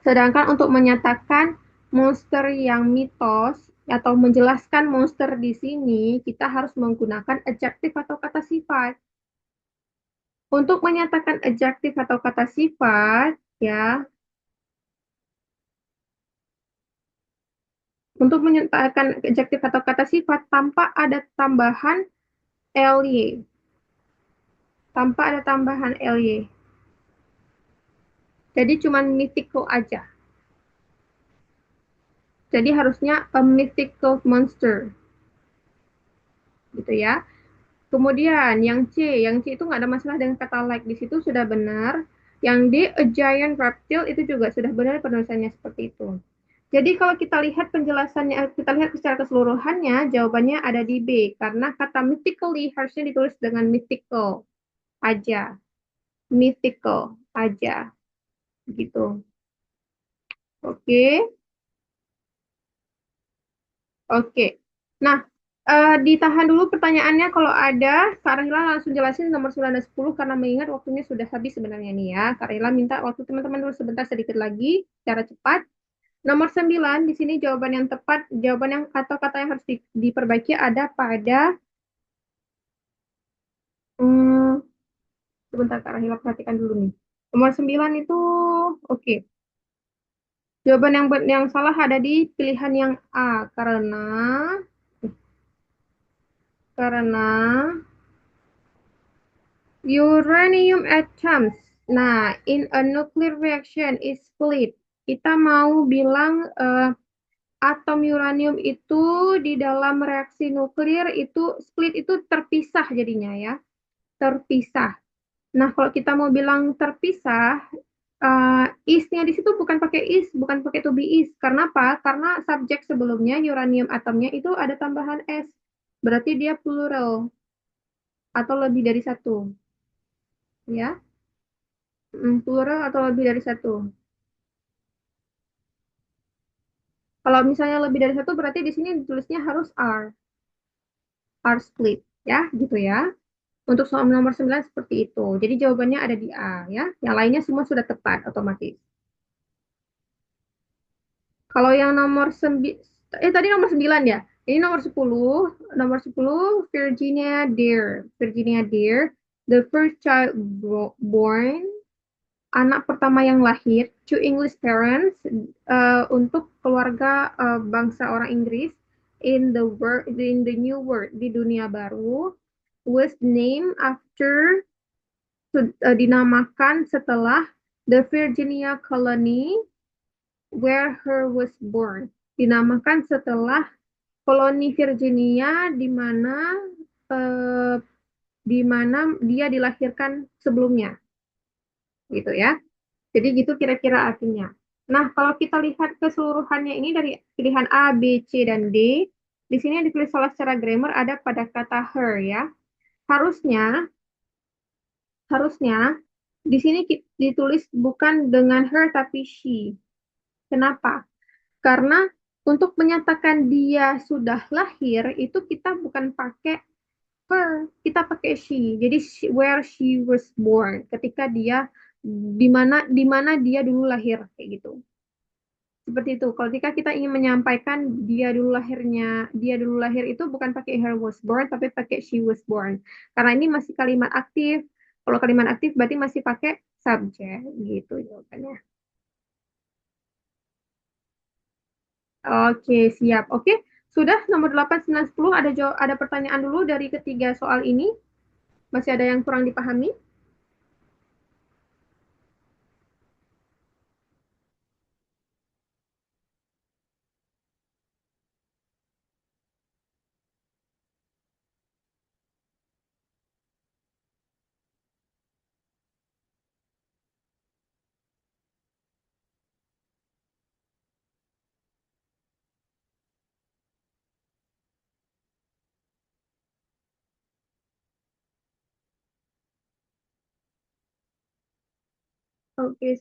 Sedangkan untuk menyatakan monster yang mitos atau menjelaskan monster di sini, kita harus menggunakan adjektif atau kata sifat. Untuk menyatakan adjektif atau kata sifat, ya, untuk menyatakan adjektif atau kata sifat tanpa ada tambahan ly, tanpa ada tambahan ly. Jadi cuma mythical aja. Jadi harusnya a mythical monster, gitu ya. Kemudian yang C itu nggak ada masalah dengan kata like di situ sudah benar. Yang D, a giant reptile itu juga sudah benar penulisannya seperti itu. Jadi kalau kita lihat penjelasannya, kita lihat secara keseluruhannya, jawabannya ada di B. Karena kata mythically harusnya ditulis dengan mythical aja. Mythical aja. Gitu. Oke. Oke. Nah, ditahan dulu pertanyaannya kalau ada. Kak Rahila langsung jelasin nomor 9 dan 10 karena mengingat waktunya sudah habis sebenarnya nih ya. Kak Rahila minta waktu teman-teman dulu sebentar sedikit lagi secara cepat. Nomor 9 di sini jawaban yang tepat, jawaban yang atau kata yang harus diperbaiki ada pada hmm, sebentar Kak Rahila perhatikan dulu nih. Nomor 9 itu oke. Jawaban yang salah ada di pilihan yang A karena uranium atoms. Nah, in a nuclear reaction is split. Kita mau bilang atom uranium itu di dalam reaksi nuklir itu split itu terpisah jadinya ya, terpisah. Nah, kalau kita mau bilang terpisah, is-nya di situ bukan pakai is, bukan pakai to be is. Karena apa? Karena subjek sebelumnya uranium atomnya itu ada tambahan s. Berarti dia plural atau lebih dari satu, ya. Plural atau lebih dari satu. Kalau misalnya lebih dari satu, berarti di sini ditulisnya harus are split, ya, gitu ya. Untuk soal nomor 9 seperti itu. Jadi jawabannya ada di A, ya. Yang lainnya semua sudah tepat otomatis. Kalau yang tadi nomor 9 ya. Ini nomor 10. Nomor 10 Virginia Dare. Virginia Dare, the first child born, anak pertama yang lahir, to English parents, untuk keluarga bangsa orang Inggris in the new world, di dunia baru, was named after, dinamakan setelah the Virginia colony where her was born, dinamakan setelah koloni Virginia eh, di mana dia dilahirkan sebelumnya, gitu ya. Jadi gitu kira-kira artinya. Nah, kalau kita lihat keseluruhannya ini dari pilihan A, B, C, dan D, di sini yang ditulis salah secara grammar ada pada kata her ya. Harusnya, harusnya di sini ditulis bukan dengan her tapi she. Kenapa? Karena untuk menyatakan dia sudah lahir itu kita bukan pakai her, kita pakai she. Jadi where she was born, ketika dia di mana dia dulu lahir kayak gitu. Seperti itu. Kalau kita ingin menyampaikan dia dulu lahir itu bukan pakai her was born tapi pakai she was born. Karena ini masih kalimat aktif. Kalau kalimat aktif berarti masih pakai subjek gitu jawabannya. Oke, siap. Oke, sudah nomor 8, 9, 10 ada pertanyaan dulu dari ketiga soal ini. Masih ada yang kurang dipahami? Oke,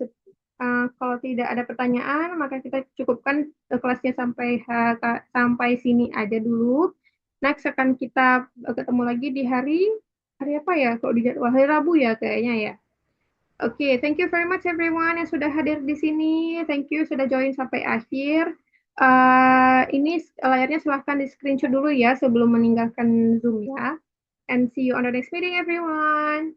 kalau tidak ada pertanyaan, maka kita cukupkan kelasnya sampai sini aja dulu. Next akan kita ketemu lagi di hari apa ya? Kalau di jadwal hari Rabu ya kayaknya ya. Oke, thank you very much everyone yang sudah hadir di sini. Thank you sudah join sampai akhir. Ini layarnya silahkan di screenshot dulu ya sebelum meninggalkan Zoom ya. And see you on the next meeting everyone.